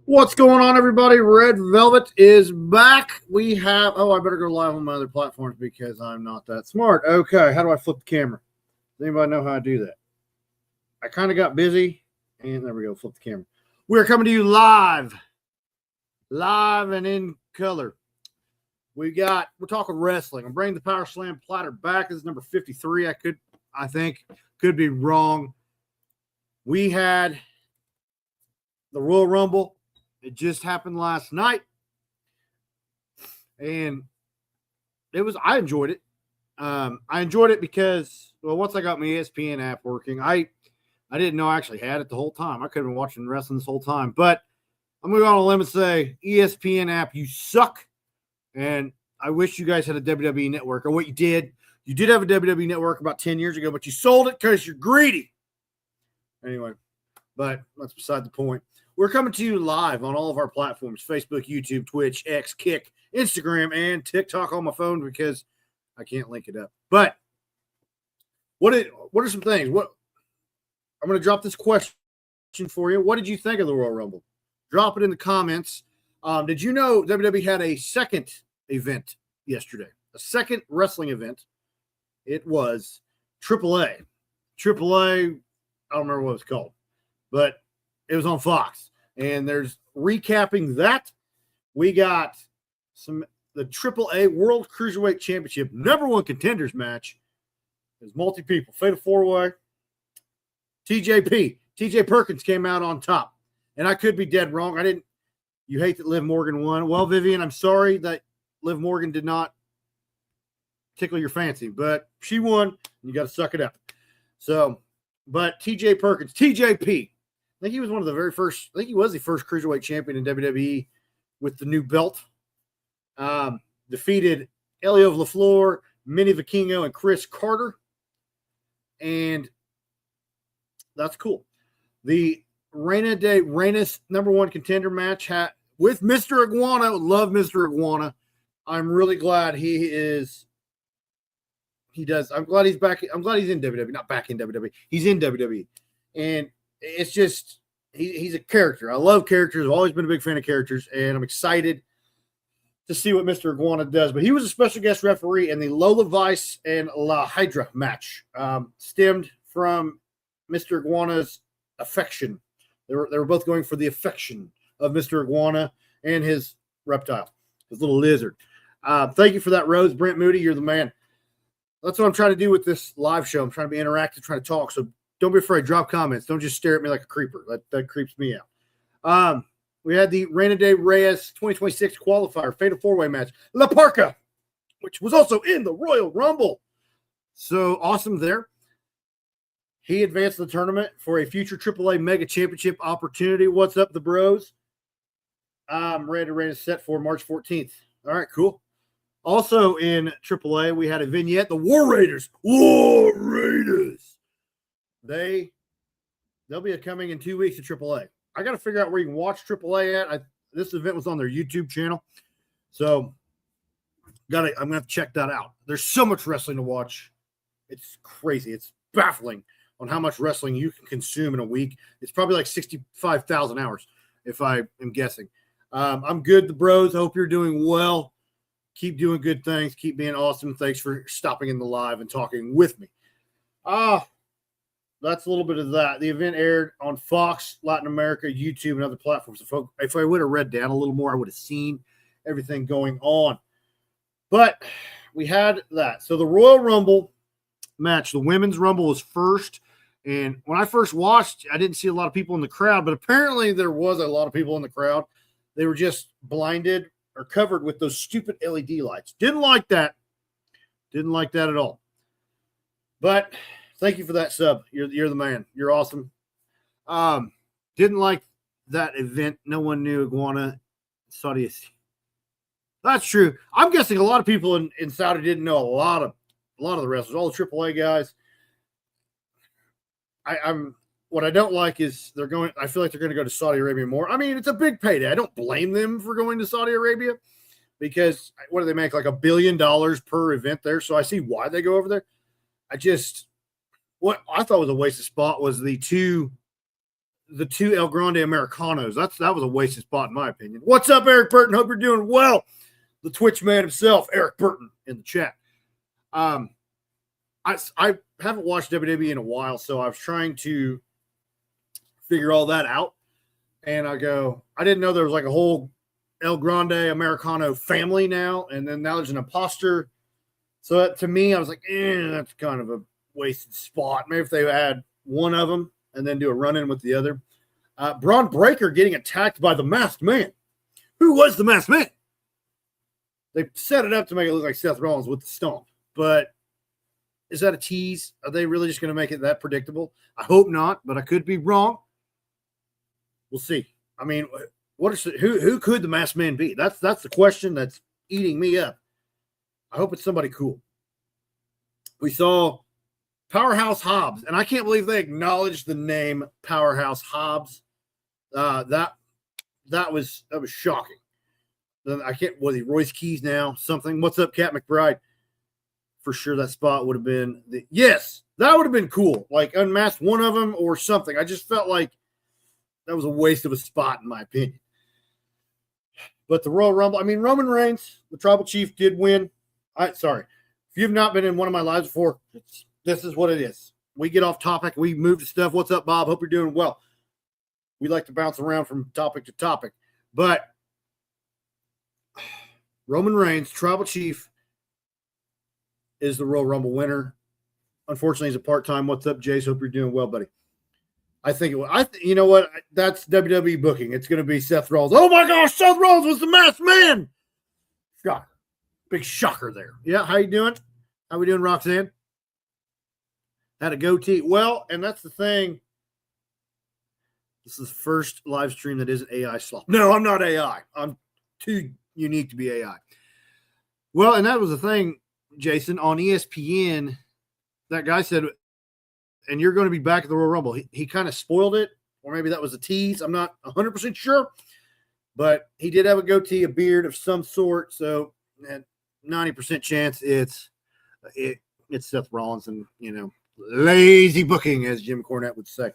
What's going on, everybody? Red Velvet is back. We have, I better go live on my other platforms because I'm not that smart. Okay, how do I flip the camera? Does anybody know how to do that? I kind of got busy, and there we go, flip the camera. We're coming to you live and in color. We're talking wrestling. I'm bringing the Powerslam Platter back. This is number 53. I think, could be wrong. We had the Royal Rumble. It just happened last night, and I enjoyed it. I enjoyed it because, well, once I got my ESPN app working, I didn't know I actually had it the whole time. I could have been watching wrestling this whole time, but I'm going to go on a limb and say, ESPN app, you suck, and I wish you guys had a WWE network, or what you did have a WWE network about 10 years ago, but you sold it because you're greedy. Anyway, but that's beside the point. We're coming to you live on all of our platforms, Facebook, YouTube, Twitch, X, Kick, Instagram, and TikTok on my phone because I can't link it up. But what are some things? I'm going to drop this question for you. What did you think of the Royal Rumble? Drop it in the comments. Did you know WWE had a second event yesterday? A second wrestling event. It was AAA. AAA, I don't remember what it was called, but it was on Fox, and there's recapping that. We got the AAA World Cruiserweight Championship #1 contenders match. There's multi-people, fatal four-way. TJ Perkins came out on top, and I could be dead wrong. You hate that Liv Morgan won. Well, Vivian, I'm sorry that Liv Morgan did not tickle your fancy, but she won. You got to suck it up. So, but TJ Perkins, TJP. I think he was the first cruiserweight champion in WWE with the new belt. Defeated Elio LaFleur, Minnie Vikingo, and Chris Carter. And that's cool. The Reina de Reinas #1 contender match with Mr. Iguana. Love Mr. Iguana. I'm really glad I'm glad he's back. I'm glad he's in WWE, not back in WWE. He's in WWE. And it's just, he's a character. I love characters. I've always been a big fan of characters, and I'm excited to see what Mr. Iguana does. But he was a special guest referee in the Lola Vice and La Hydra match, stemmed from Mr. Iguana's affection. They were both going for the affection of Mr. Iguana and his reptile, his little lizard. Thank you for that, Rose. Brent Moody, you're the man. That's what I'm trying to do with this live show. I'm trying to be interactive, trying to talk. So don't be afraid. Drop comments. Don't just stare at me like a creeper. That creeps me out. We had the Reina de Reyes 2026 qualifier, fatal four-way match. La Parca, which was also in the Royal Rumble. So awesome there. He advanced the tournament for a future AAA Mega Championship opportunity. What's up, the bros? Reina de Reyes set for March 14th. All right, cool. Also in AAA, we had a vignette, the War Raiders. War Raiders. They'll be coming in 2 weeks to AAA. I got to figure out where you can watch AAA at. This event was on their YouTube channel, so I'm gonna have to check that out. There's so much wrestling to watch. It's crazy. It's baffling on how much wrestling you can consume in a week. It's probably like 65,000 hours, if I am guessing. I'm good, the bros. I hope you're doing well. Keep doing good things. Keep being awesome. Thanks for stopping in the live and talking with me. That's a little bit of that. The event aired on Fox, Latin America, YouTube, and other platforms. If I would have read down a little more, I would have seen everything going on. But we had that. So the Royal Rumble match, the Women's Rumble was first. And when I first watched, I didn't see a lot of people in the crowd, but apparently there was a lot of people in the crowd. They were just blinded or covered with those stupid LED lights. Didn't like that. Didn't like that at all. But thank you for that sub. You're the man. You're awesome. Didn't like that event. No one knew Iguana Saudi. That's true. I'm guessing a lot of people in Saudi didn't know a lot of the wrestlers, all the AAA guys. What I don't like is I feel like they're going to go to Saudi Arabia more. I mean, it's a big payday. I don't blame them for going to Saudi Arabia because what do they make? Like $1 billion per event there. So I see why they go over there. What I thought was a waste of spot was the two the two El Grande Americanos. That was a wasted spot, in my opinion. What's up, Eric Burton? Hope you're doing well. The Twitch man himself, Eric Burton, in the chat. I haven't watched WWE in a while, so I was trying to figure all that out. And I didn't know there was like a whole El Grande Americano family now, and then now there's an imposter. So that, to me, I was like, that's kind of a wasted spot. Maybe if they had one of them and then do a run-in with the other. Braun Breaker getting attacked by the Masked Man. Who was the Masked Man? They set it up to make it look like Seth Rollins with the stomp. But is that a tease? Are they really just going to make it that predictable? I hope not, but I could be wrong. We'll see. I mean, who could the Masked Man be? That's the question that's eating me up. I hope it's somebody cool. We saw Powerhouse Hobbs, and I can't believe they acknowledged the name Powerhouse Hobbs. That was shocking. Was he Royce Keys now? Something. What's up, Cat McBride? For sure, that spot would have been yes, that would have been cool. Like unmasked one of them or something. I just felt like that was a waste of a spot, in my opinion. But the Royal Rumble, I mean, Roman Reigns, the Tribal Chief, did win. Sorry. If you've not been in one of my lives before, this is what it is. We get off topic. We move to stuff. What's up, Bob? Hope you're doing well. We like to bounce around from topic to topic. But Roman Reigns, Tribal Chief, is the Royal Rumble winner. Unfortunately, he's a part-time. What's up, Jace? Hope you're doing well, buddy. I think it will. You know what? That's WWE booking. It's going to be Seth Rollins. Oh my gosh, Seth Rollins was the Masked Man. Shocker. Big shocker there. Yeah, how you doing? How we doing, Roxanne? Had a goatee. Well, and that's the thing. This is the first live stream that isn't AI slop. No, I'm not AI. I'm too unique to be AI. Well, and that was the thing, Jason, on ESPN. That guy said, and you're going to be back at the Royal Rumble. He kind of spoiled it, or maybe that was a tease. I'm not 100% sure, but he did have a goatee, a beard of some sort. So, 90% chance it's Seth Rollins, and lazy booking, as Jim Cornette would say.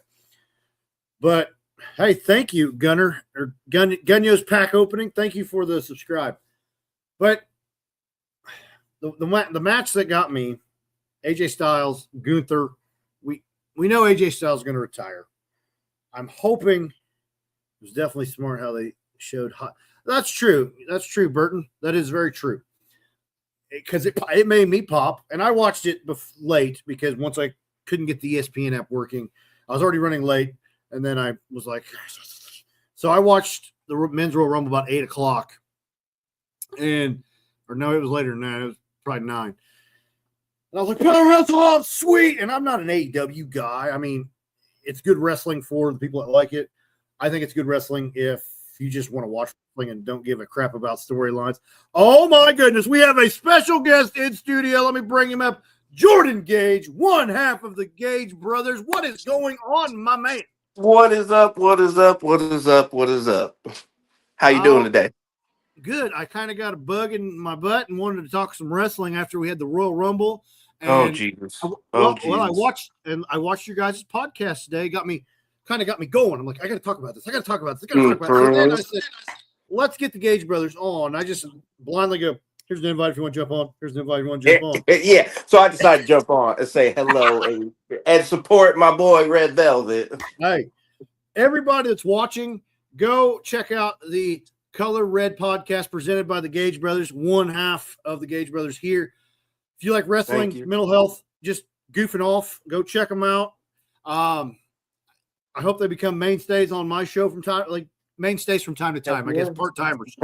But hey, thank you, Gunner or Gunyo's pack opening. Thank you for the subscribe. But the match that got me, AJ Styles, Gunther. We know AJ Styles is going to retire. I'm hoping it was definitely smart how they showed hot. That's true. That's true, Burton. That is very true. Because it made me pop, and I watched it late because once I couldn't get the ESPN app working, I was already running late, and then I was like, so I watched the Men's Royal Rumble about 8 o'clock, or no, it was later than that. It was probably 9. And I was like, Powerhouse Hobbs, sweet. And I'm not an AEW guy. I mean, it's good wrestling for the people that like it. I think it's good wrestling if you just want to watch wrestling and don't give a crap about storylines. Oh, my goodness. We have a special guest in studio. Let me bring him up. Jordan Gage, one half of the Gage brothers. What is going on, my man? What is up? What is up? What is up? What is up? How you doing today? Good. I kind of got a bug in my butt and wanted to talk some wrestling after we had the Royal Rumble. And Jesus! Well, I watched your guys' podcast today. Got me going. I'm like, I got to talk about this. And then I said, let's get the Gage brothers on. I just blindly go, here's the invite if you want to jump on. Here's the invite if you want to jump on. Yeah. So I decided to jump on and say hello and support my boy Red Velvet. Hey, everybody that's watching, go check out the Color Red podcast presented by the Gage brothers. One half of the Gage brothers here. If you like wrestling, mental health, just goofing off, go check them out. I hope they become mainstays on my show from time to time. I guess part-timers.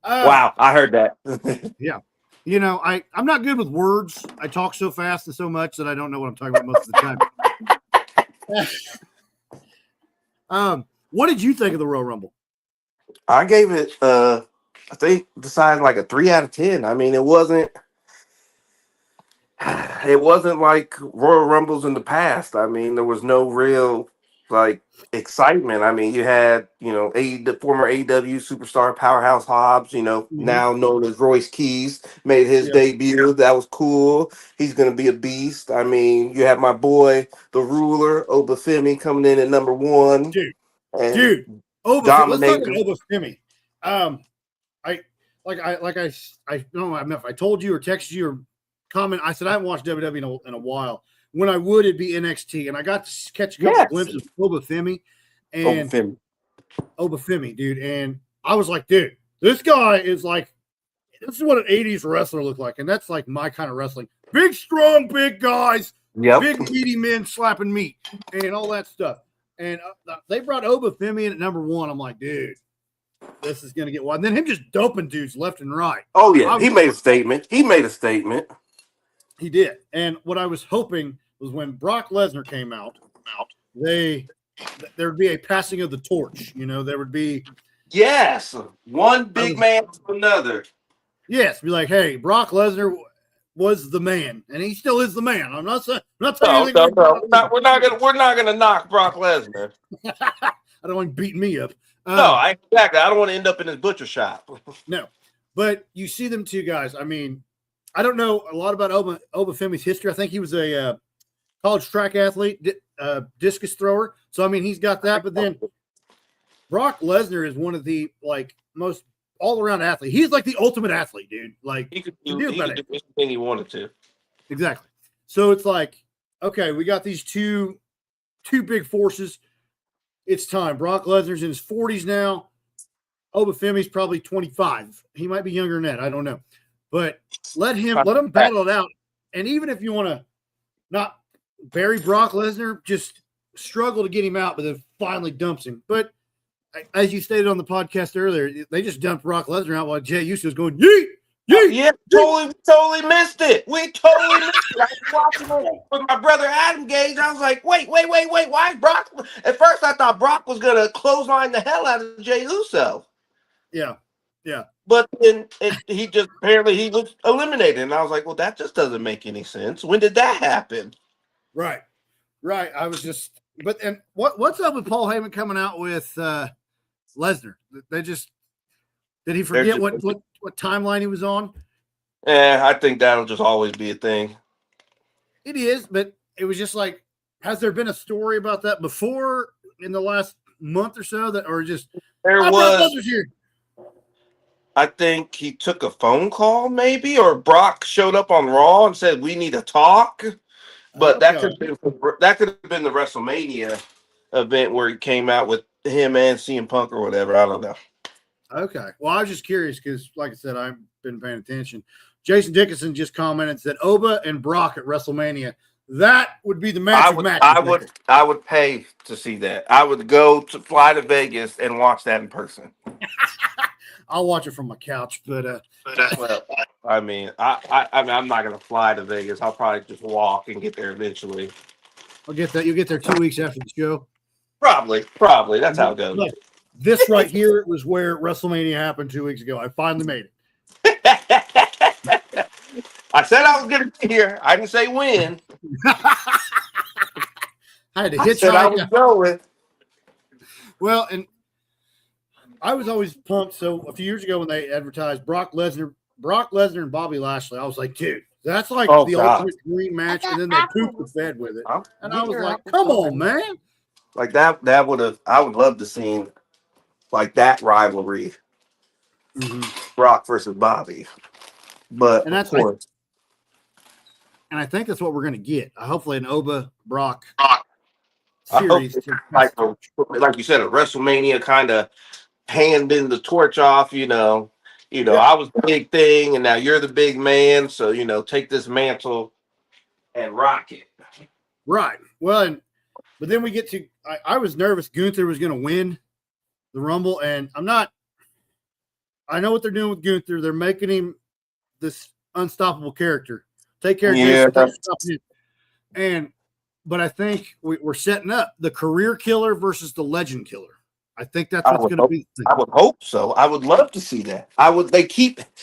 Wow, I heard that. Yeah. I'm not good with words. I talk so fast and so much that I don't know what I'm talking about most of the time. What did you think of the Royal Rumble? I gave it I think decided like a 3 out of 10. I mean, it wasn't like Royal Rumbles in the past. I mean, there was no real like excitement. I mean, you had, the former AEW superstar Powerhouse Hobbs, Mm-hmm. now known as Royce Keys, made his Yeah, debut. That was cool. He's gonna be a beast. I mean, you have my boy, the Ruler, Obafemi, coming in at number one dude, and dude. Let's talk about dominating. Obafemi. I I don't know if I told you or texted you or comment. I said I haven't watched WWE in a while. When I would, it'd be NXT, and I got to catch a couple Yes, glimpses of Obafemi and Obafemi. Obafemi, dude. And I was like, dude, this guy is like, this is what an 80s wrestler looked like. And that's like my kind of wrestling. Big, strong, big guys, Yep. big, meaty men slapping meat and all that stuff. And they brought Obafemi in at number one. I'm like, dude, this is going to get wild. And then him just doping dudes left and right. Oh yeah, he made a statement. He did. And what I was hoping was when Brock Lesnar came out, there would be a passing of the torch. There would be. Yes, one big man to another. Yes, be like, hey, Brock Lesnar was the man, and he still is the man. I'm not saying No. We're not gonna knock Brock Lesnar. I don't want him beating me up. Exactly. I don't want to end up in his butcher shop. No, but you see them two guys. I mean, I don't know a lot about Obafemi's history. I think he was a college track athlete, discus thrower. So I mean, he's got that. But then Brock Lesnar is one of the most all-around athlete. He's like the ultimate athlete, dude. Like he could do anything he wanted to. Exactly. So it's like, okay, we got these two big forces. It's time. Brock Lesnar's in his 40s now. Obafemi's probably 25. He might be younger than that. I don't know. But let him battle it out. And even if you want to not bury Brock Lesnar, just struggle to get him out, but then finally dumps him. But as you stated on the podcast earlier, they just dumped Brock Lesnar out while Jay Uso was going, yeet, yeet. Yeah, totally missed it. We totally missed it. I was watching it with my brother Adam Gage. I was like, wait. Why is Brock? At first, I thought Brock was going to clothesline the hell out of Jay Uso. Yeah. But then he was eliminated. And I was like, well, that just doesn't make any sense. When did that happen? Right. I was just, and what's up with Paul Heyman coming out with Lesnar? Did he forget what timeline he was on? Yeah, I think that'll just always be a thing. It is, but it was just like, has there been a story about that before in the last month or so there was here? I think he took a phone call maybe, or Brock showed up on Raw and said, we need to talk. But that could have been the WrestleMania event where he came out with him and CM Punk or whatever. I don't know. Okay. Well, I was just curious because, like I said, I've been paying attention. Jason Dickinson just commented and said Oba and Brock at WrestleMania. That would be the match. I would pay to see that. I would fly to Vegas and watch that in person. I'll watch it from my couch, but well, I mean, I'm not gonna fly to Vegas. I'll probably just walk and get there eventually. I'll get that. You'll get there 2 weeks after the show. Probably. That's how it goes. Look, this right here was where WrestleMania happened 2 weeks ago. I finally made it. I said I was gonna be here. I didn't say when. I had to hitchhike. I was going. Well, and I was always pumped. So a few years ago when they advertised Brock Lesnar and Bobby Lashley, I was like, dude, that's like the ultimate dream match. And then they pooped the bed with it. And I was like, come on, man. Like I would love to see like that rivalry. Mm-hmm. Brock versus Bobby. But and that's of course. And I think that's what we're going to get. Hopefully an Oba Brock series. Like you said, a WrestleMania kind of handing the torch off, I was the big thing and now you're the big man. So, take this mantle and rock it. Right. Well, but then we get to, I was nervous Gunther was going to win the Rumble, and I know what they're doing with Gunther. They're making him this unstoppable character. Take care of Jason. But I think we're setting up the career killer versus the legend killer. I think that's what's going to be. I would hope so. I would love to see that.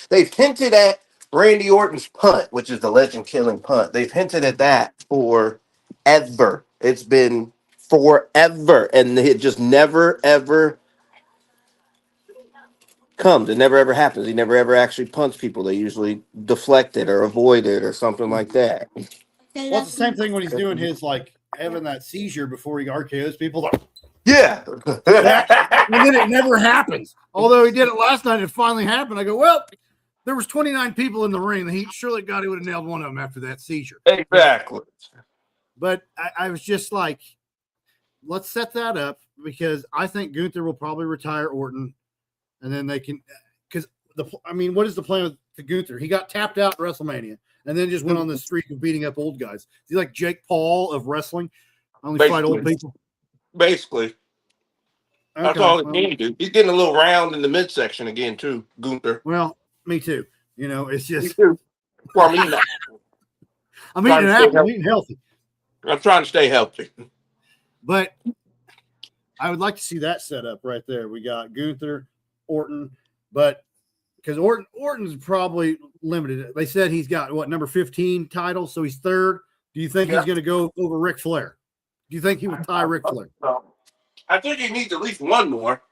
They've hinted at Randy Orton's punt, which is the legend killing punt. They've hinted at that forever. It's been forever, and it just never ever comes. It never ever happens. He never ever actually punts people. They usually deflect it or avoid it or something like that. Well, it's the same thing when he's doing his like having that seizure before he RKOs people. Yeah. And then it never happens. Although he did it last night, it finally happened. I go, well, there was 29 people in the ring. He surely God, he would have nailed one of them after that seizure. Exactly. But I was just like, let's set that up because I think Gunther will probably retire Orton, and then they can. Because what is the plan with Gunther? He got tapped out at WrestleMania, and then just went on this streak of beating up old guys. He's like Jake Paul of wrestling. Only fight old people. Basically. That's all he can do. He's getting a little round in the midsection again, too, Gunther. Well, me too. It's just. Me too. Well, I'm eating I'm eating an apple. I'm eating healthy. I'm trying to stay healthy. But I would like to see that set up right there. We got Gunther, Orton, but because Orton's probably limited. They said he's got, number 15 title, so he's third. Do you think he's going to go over Ric Flair? Do you think he would tie Ric Flair? I think he needs at least one more.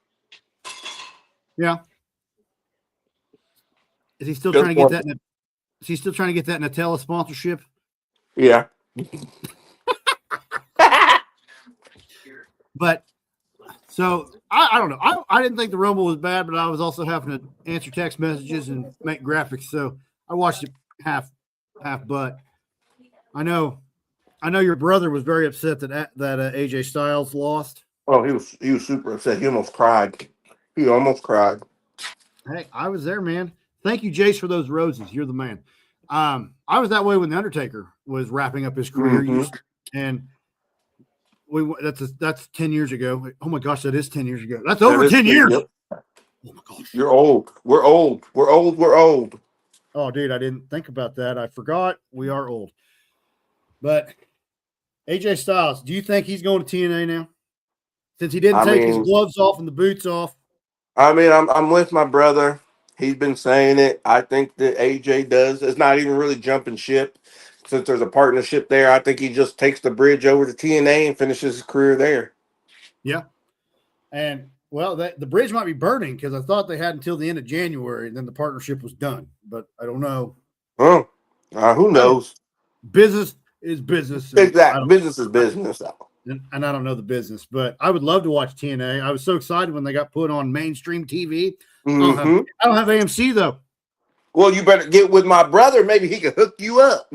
Yeah. Is he still trying to get that? Is he still trying to get that Nutella sponsorship? Yeah. But so I don't know. I didn't think the Rumble was bad, but I was also having to answer text messages and make graphics, so I watched it half. But I know your brother was very upset that AJ Styles lost. Oh, he was super upset. He almost cried. Hey, I was there, man. Thank you, Jace, for those roses. You're the man. I was that way when the Undertaker was wrapping up his career, and that's 10 years ago. Oh my gosh, that is 10 years ago. That's over 10 years. Yep. Oh my gosh. You're old. We're old. Oh, dude, I didn't think about that. I forgot we are old. But AJ Styles, do you think he's going to TNA now? Since he didn't take his gloves off and the boots off. I'm with my brother. He's been saying it. I think that AJ does. It's not even really jumping ship. Since there's a partnership there, I think he just takes the bridge over to TNA and finishes his career there. Yeah. And, well, the bridge might be burning because I thought they had until the end of January and then the partnership was done. But I don't know. Oh, who knows? Business is business. Exactly. Business is business. And I don't know the business, but I would love to watch TNA. I was so excited when they got put on mainstream TV. I don't have AMC, though. Well, you better get with my brother. Maybe he can hook you up.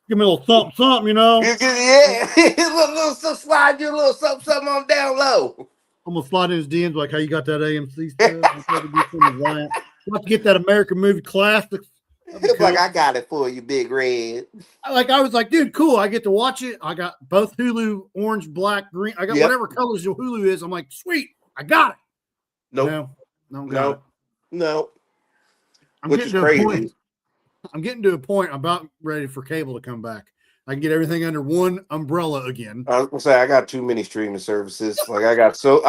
Give me a little something, Yeah. little slide you a little something on down low. I'm going to slide in his DMs like how you got that AMC stuff. I'm about to get that American Movie Classics. It's like, I got it for you, Big Red. I was like, dude, cool. I get to watch it. I got both Hulu, orange, black, green. I got whatever colors your Hulu is. I'm like, sweet. I got it. Nope. No. Which is crazy. I'm getting to a point. I'm about ready for cable to come back. I can get everything under one umbrella again. I was gonna say I got too many streaming services. Like I got so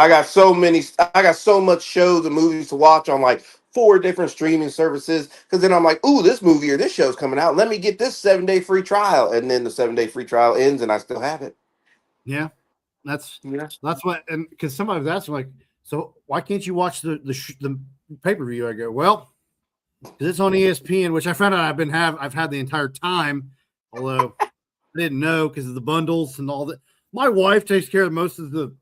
much shows and movies to watch on like 4 different streaming services. Because then I'm like, ooh, this movie or this show's coming out. Let me get this 7-day free trial, and then the 7-day free trial ends, and I still have it. Yeah, that's what. And because somebody was asking, like, so why can't you watch the pay-per-view? I go, well, because it's on ESPN, which I found out I've had the entire time, although I didn't know because of the bundles and all that. My wife takes care of most of the.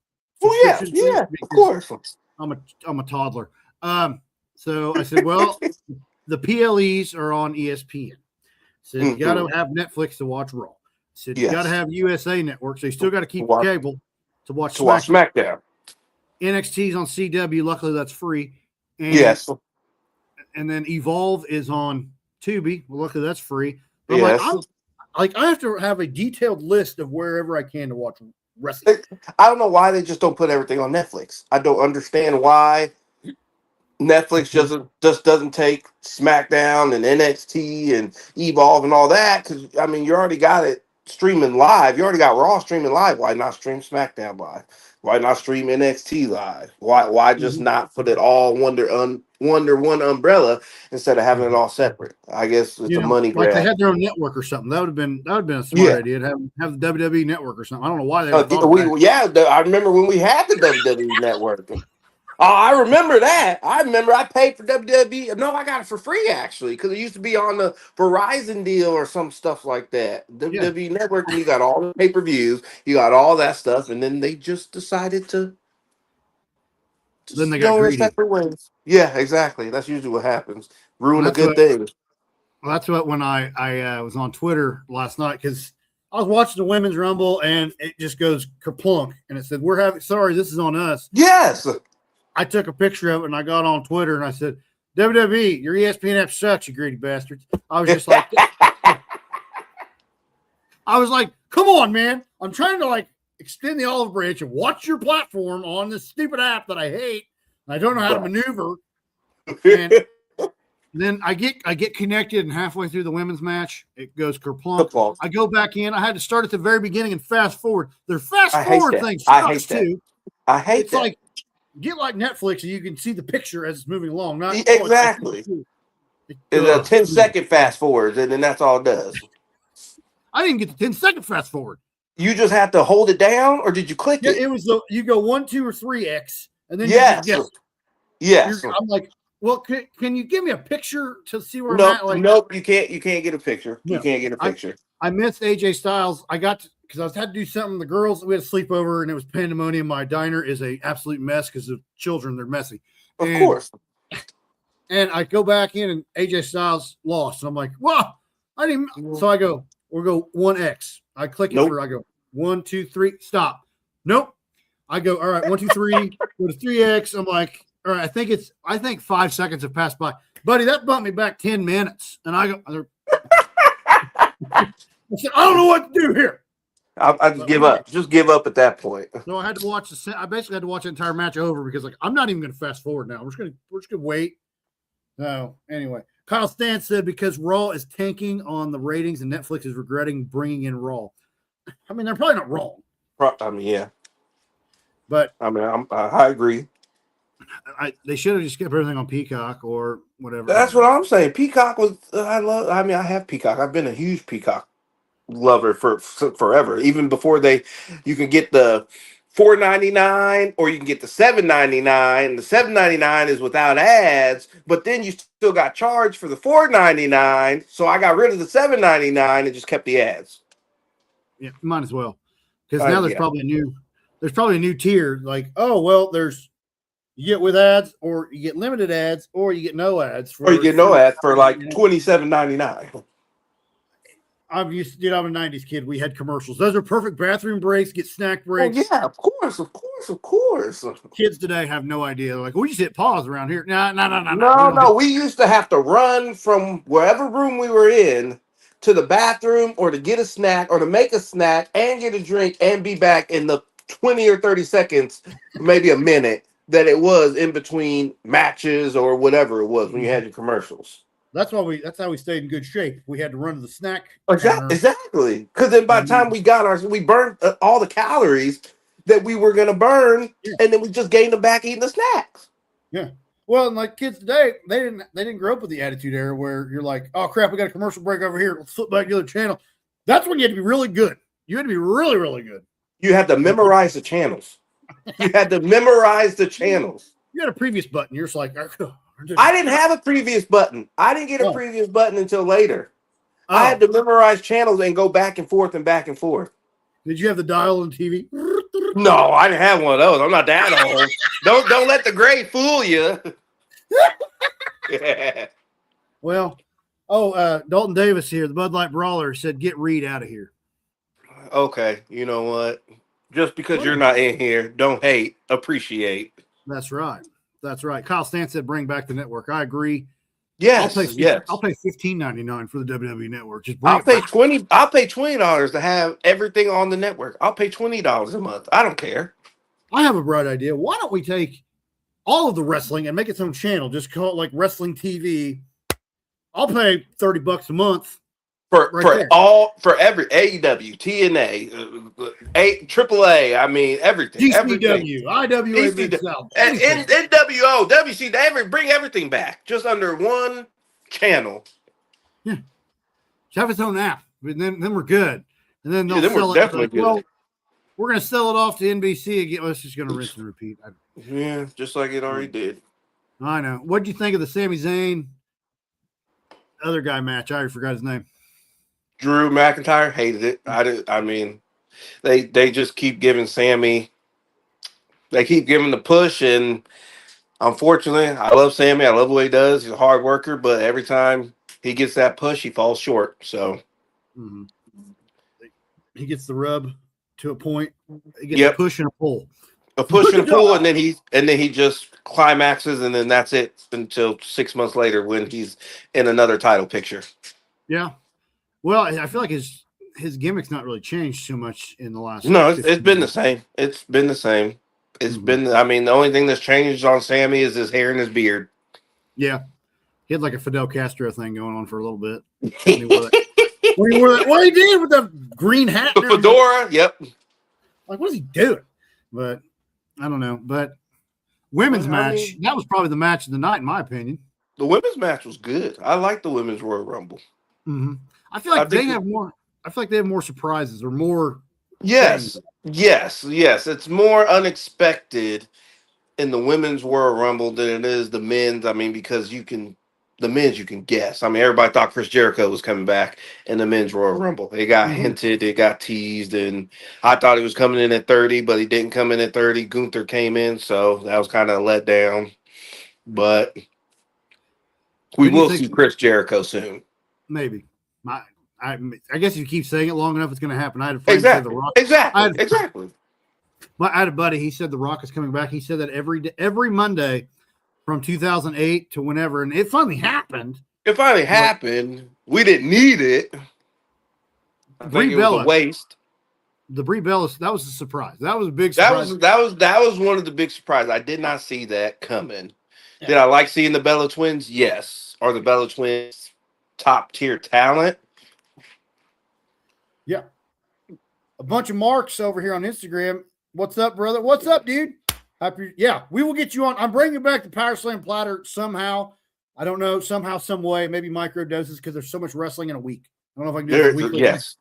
Oh yeah, of course. I'm a toddler. So I said, well, the PLEs are on ESPN. So you got to have Netflix to watch Raw. So you got to have USA Network. So you still got to keep cable to watch SmackDown. NXT's on CW. Luckily, that's free. And, yes. And then Evolve is on Tubi. Well, luckily, that's free. But yes. I have to have a detailed list of wherever I can to watch wrestling. I don't know why they just don't put everything on Netflix. I don't understand why Netflix just doesn't take SmackDown and NXT and Evolve and all that. Because, I mean, you already got it streaming live? You already got Raw streaming live. Why not stream SmackDown live? Why not stream NXT live? Why just not put it all under one umbrella instead of having it all separate? I guess it's a money like grab. they had their own network or something. That would have been a smart idea to have the WWE network or something. I don't know why they thought of that. I remember when we had the WWE network. Oh, I remember that. I paid for WWE. No, I got it for free actually because it used to be on the Verizon deal or some stuff like that. WWE Network, and you got all the pay-per-views, you got all that stuff, and then they just decided to. Then they got greedy. Separate ways. Yeah, exactly. That's usually what happens. Ruin a good thing. Well, that's what when I was on Twitter last night because I was watching the Women's Rumble and it just goes kerplunk and it said sorry, this is on us. Yes. I took a picture of it and I got on Twitter and I said, WWE, your ESPN app sucks, you greedy bastards. I was just like, come on, man. I'm trying to extend the olive branch and watch your platform on this stupid app that I hate. I don't know how to maneuver. And then I get connected and halfway through the women's match, it goes kerplunk. I go back in. I had to start at the very beginning and fast forward. Their fast forward thing sucks too. I hate that. Like get like Netflix and you can see the picture as it's moving along. Not exactly. It's a 10-second fast forward, and then that's all it does. I didn't get the 10-second fast forward. You just have to hold it down, or did you click it? It was you go 1, 2, or 3x, and then yes. I'm like, well, can you give me a picture to see where I'm at? Nope, you can't. You can't get a picture. No, you can't get a picture. I missed AJ Styles. I got because I had to do something. The girls, we had a sleepover, and it was pandemonium. My diner is a absolute mess because of children. They're messy. Of course. And I go back in, and AJ Styles lost. And I'm like, well, I didn't. So we'll go 1x. I click it through. I go 1, 2, 3. Stop. Nope. I go, all right, 1, 2, 3. Go to 3x. I'm like, all right. I think 5 seconds have passed by, buddy. That bumped me back 10 minutes. And I go, I said, I don't know what to do here. I just give up. Just give up at that point. So I had to watch I basically had to watch the entire match over because I'm not even going to fast forward now. We're just going to wait. No. Anyway, Kyle Stan said because Raw is tanking on the ratings and Netflix is regretting bringing in Raw. I mean, they're probably not wrong. I mean, yeah. But I mean, I agree. They should have just kept everything on Peacock or whatever. That's what I'm saying. Peacock was. I have Peacock. I've been a huge Peacock lover for forever. Even before you can get the $4.99 or you can get the $7.99. The $7.99 is without ads, but then you still got charged for the $4.99. So I got rid of the $7.99 and just kept the ads. Yeah, might as well, because now there's probably a new tier. Like, oh well, you get with ads, or you get limited ads, or you get no ads. Or you get no ads for like $27.99. I'm a '90s kid. We had commercials. Those are perfect bathroom breaks. Get snack breaks. Oh, yeah, of course. Kids today have no idea. Like, we just hit pause around here. No. We used to have to run from wherever room we were in to the bathroom or to get a snack or to make a snack and get a drink and be back in the 20 or 30 seconds, maybe a minute that it was in between matches or whatever it was when you had your commercials. That's how we stayed in good shape. We had to run to the snack. Exactly. Because then by the time we burned all the calories that we were going to burn, and then we just gained them back eating the snacks. Yeah. Well, and like kids today, they didn't grow up with the attitude era where you're like, oh crap, we got a commercial break over here. Let's flip back to the other channel. That's when you had to be really good. You had to be really, really good. You had to memorize the channels. You had to memorize the channels. You had a previous button. You're just like, I didn't have a previous button. I didn't get a previous button until later. I had to memorize channels and go back and forth and back and forth. Did you have the dial on TV? No, I didn't have one of those. I'm not that old. Don't let the gray fool you. Yeah. Well, Dalton Davis here, the Bud Light Brawler, said, get Reed out of here. Okay, you know what? Just because you're not in here, don't hate, appreciate. That's right. Kyle Stan said, bring back the network. I agree. Yes, I'll pay $15.99 for the WWE network. I'll pay $20 to have everything on the network. I'll pay $20 a month. I don't care. I have a bright idea. Why don't we take all of the wrestling and make its own channel? Just call it like Wrestling TV. I'll pay $30 a month for every AEW, TNA, AAA. I mean everything. GCW, IWA Mid South, NWO, WC. Bring everything back just under one channel. Yeah, have its own app. Then we're good. And then they'll then sell we're it. Definitely good. Well, we're going to sell it off to NBC again. It's just going to rinse and repeat. Yeah, just like it already did. I know. What do you think of the Sami Zayn other guy match? I already forgot his name. Drew McIntyre. Hated it. I mean, they just keep giving Sammy. They keep giving the push, and unfortunately, I love Sammy. I love what he does. He's a hard worker, but every time he gets that push, he falls short. So he gets the rub to a point. He gets a push and a pull. A push and a pull, and then he just climaxes, and then that's it until 6 months later when he's in another title picture. Yeah. Well, I feel like his gimmick's not really changed too much in the last. No, it's been the same. It's been the same. It's been. I mean, the only thing that's changed on Sammy is his hair and his beard. Yeah, he had like a Fidel Castro thing going on for a little bit. When he wore that, what he did with the green hat, the fedora. Yep. Like, what is he doing? But I don't know. But women's match, that was probably the match of the night, in my opinion. The women's match was good. I like the women's Royal Rumble. I feel like they have more. I feel like they have more surprises or more. Yes. It's more unexpected in the women's Royal Rumble than it is the men's. I mean, because the men's you can guess. I mean, everybody thought Chris Jericho was coming back in the men's Royal Rumble. It got hinted, it got teased, and I thought he was coming in at 30, but he didn't come in at 30. Gunther came in, so that was kind of a letdown. But we will see Chris Jericho soon. Maybe. I guess if you keep saying it long enough, it's going to happen. I had a friend say The Rock. Exactly. I had a buddy. He said The Rock is coming back. He said that every Monday from 2008 to whenever, and it finally happened. We didn't need it. I think it was a waste. The Brie Bella, that was a surprise. That was a big surprise. That was one of the big surprises. I did not see that coming. Yeah. Did I like seeing the Bella Twins? Yes. Are the Bella Twins top tier talent? Yeah. A bunch of marks over here on Instagram. What's up, brother? What's up, dude? Yeah, we will get you on. I'm bringing back the Powerslam Platter somehow. I don't know, somehow, some way. Maybe micro doses because there's so much wrestling in a week. I don't know if I can do it weekly. Yes.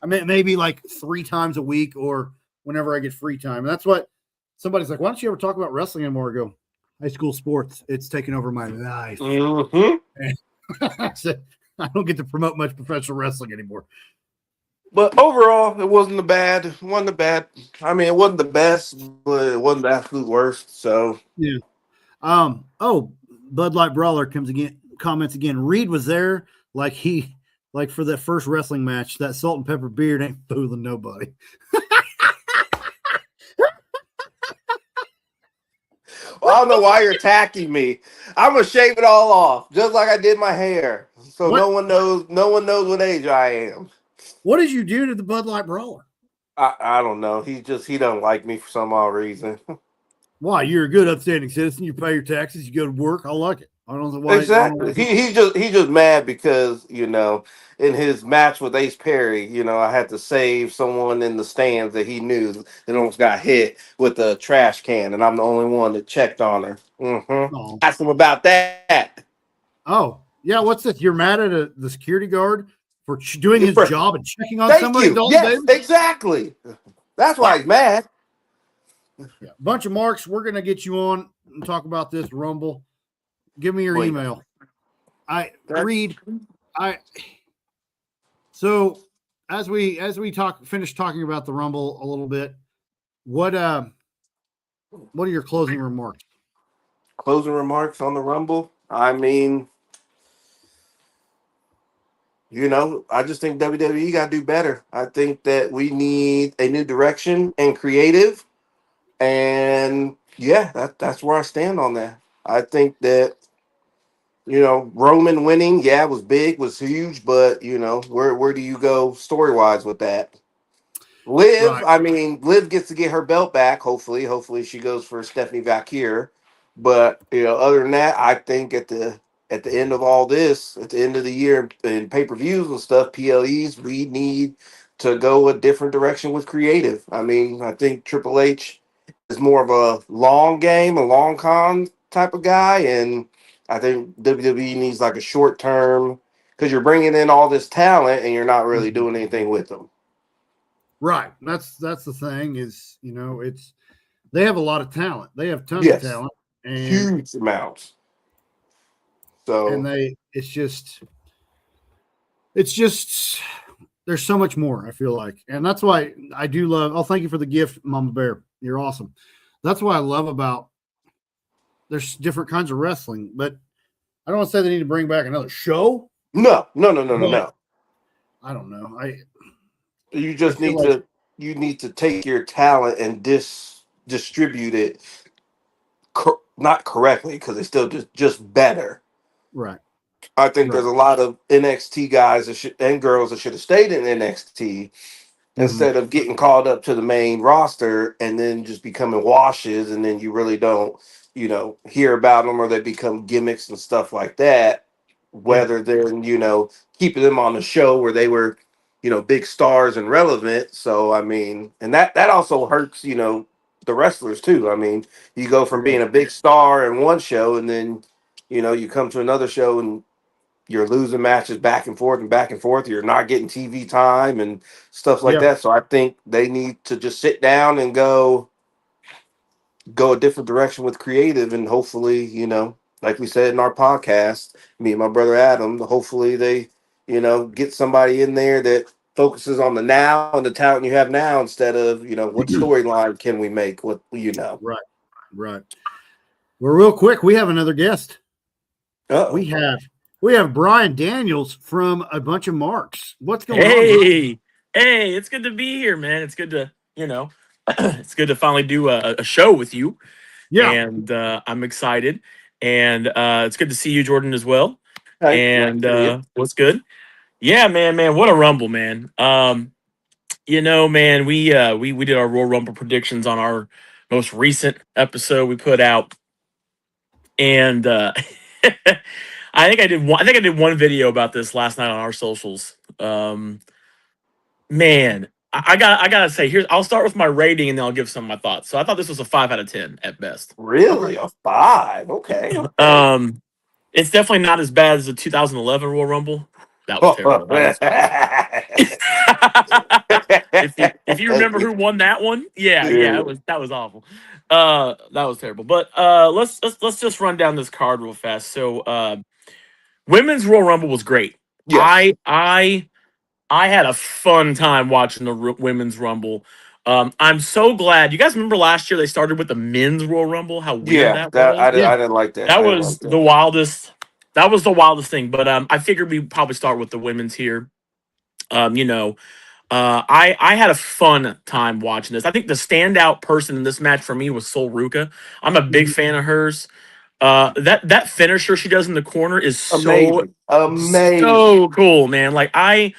I mean, maybe like 3 times a week or whenever I get free time. And that's what somebody's like, why don't you ever talk about wrestling anymore? I go, high school sports. It's taken over my life. I said, I don't get to promote much professional wrestling anymore. But overall, it wasn't bad. It wasn't bad. I mean, it wasn't the best, but it wasn't the absolute worst. So yeah. Bud Light Brawler comments again. Reed was there like for that first wrestling match. That salt and pepper beard ain't fooling nobody. Well, I don't know why you're attacking me. I'm gonna shave it all off, just like I did my hair, so no one knows what age I am. What did you do to the Bud Light Brawler? I don't know. He doesn't like me for some odd reason. Why? You're a good, upstanding citizen. You pay your taxes. You go to work. I like it. I don't know why. Exactly. He's just mad because in his match with Ace Perry, I had to save someone in the stands that he knew that almost got hit with a trash can, and I'm the only one that checked on her. Oh. Ask him about that. Oh yeah, what's this? You're mad at the security guard for doing his job and checking on somebody? Yes, exactly. That's why he's mad. Yeah. Bunch of marks. We're gonna get you on and talk about this Rumble. Give me your email. So as we finish talking about the Rumble a little bit, what are your closing remarks? Closing remarks on the Rumble? I mean, I just think WWE got to do better. I think that we need a new direction and creative. And yeah, that's where I stand on that. I think that, Roman winning, was big, was huge, but where do you go story-wise with that? Liv, right. I mean, Liv gets to get her belt back, hopefully. Hopefully she goes for Stephanie Valkyrie. But, other than that, I think at the at the end of all this, at the end of the year in pay-per-views and stuff, PLEs, we need to go a different direction with creative. I mean, I think Triple H is more of a long game, a long con type of guy, and I think WWE needs like a short term, because you're bringing in all this talent and you're not really doing anything with them. Right. That's the thing is, they have a lot of talent. They have tons of talent, and huge amounts. So, and it's just there's so much more, I feel like. And that's why I do love, oh, thank you for the gift, Mama Bear. You're awesome. That's what I love about, there's different kinds of wrestling, but I don't want to say they need to bring back another show. No. I don't know. You just need you need to take your talent and distribute it not correctly, because it's still just better. Right. I think there's a lot of NXT guys and girls that should have stayed in NXT instead of getting called up to the main roster and then just becoming washes, and then you really don't, hear about them, or they become gimmicks and stuff like that. Whether they're, keeping them on the show where they were, big stars and relevant. So, I mean, and that also hurts, the wrestlers too. I mean, you go from being a big star in one show, and then, you come to another show and you're losing matches back and forth and back and forth. You're not getting TV time and stuff like that. So I think they need to just sit down and go a different direction with creative, and hopefully, like we said in our podcast, me and my brother Adam, hopefully they, get somebody in there that focuses on the now and the talent you have now, instead of, what storyline can we make? Right. Well, real quick, we have another guest. We have Brian Daniels from A Bunch of Marks. What's going on? Hey, it's good to be here, man. It's good to, it's good to finally do a show with you. Yeah. And I'm excited. And it's good to see you, Jordan, as well. Hey, and what's good? Yeah, man, what a rumble, man. Man, we did our Royal Rumble predictions on our most recent episode we put out. And I think I did one video about this last night on our socials. Man, I gotta say, I'll start with my rating and then I'll give some of my thoughts. So I thought this was a 5 out of 10 at best. Really? A 5? Okay. It's definitely not as bad as the 2011 Royal Rumble. That was terrible. If you remember who won that one, that was awful. That was terrible. But let's just run down this card real fast. So women's Royal Rumble was great. Yes. I had a fun time watching the women's Rumble. I'm so glad. You guys remember last year they started with the men's Royal Rumble? How weird that was? I didn't like that. That was the wildest. That was the wildest thing. But I figured we'd probably start with the women's here. I had a fun time watching this. I think the standout person in this match for me was Sol Ruca. I'm a big fan of hers. That finisher she does in the corner is amazing. So cool, man. Like I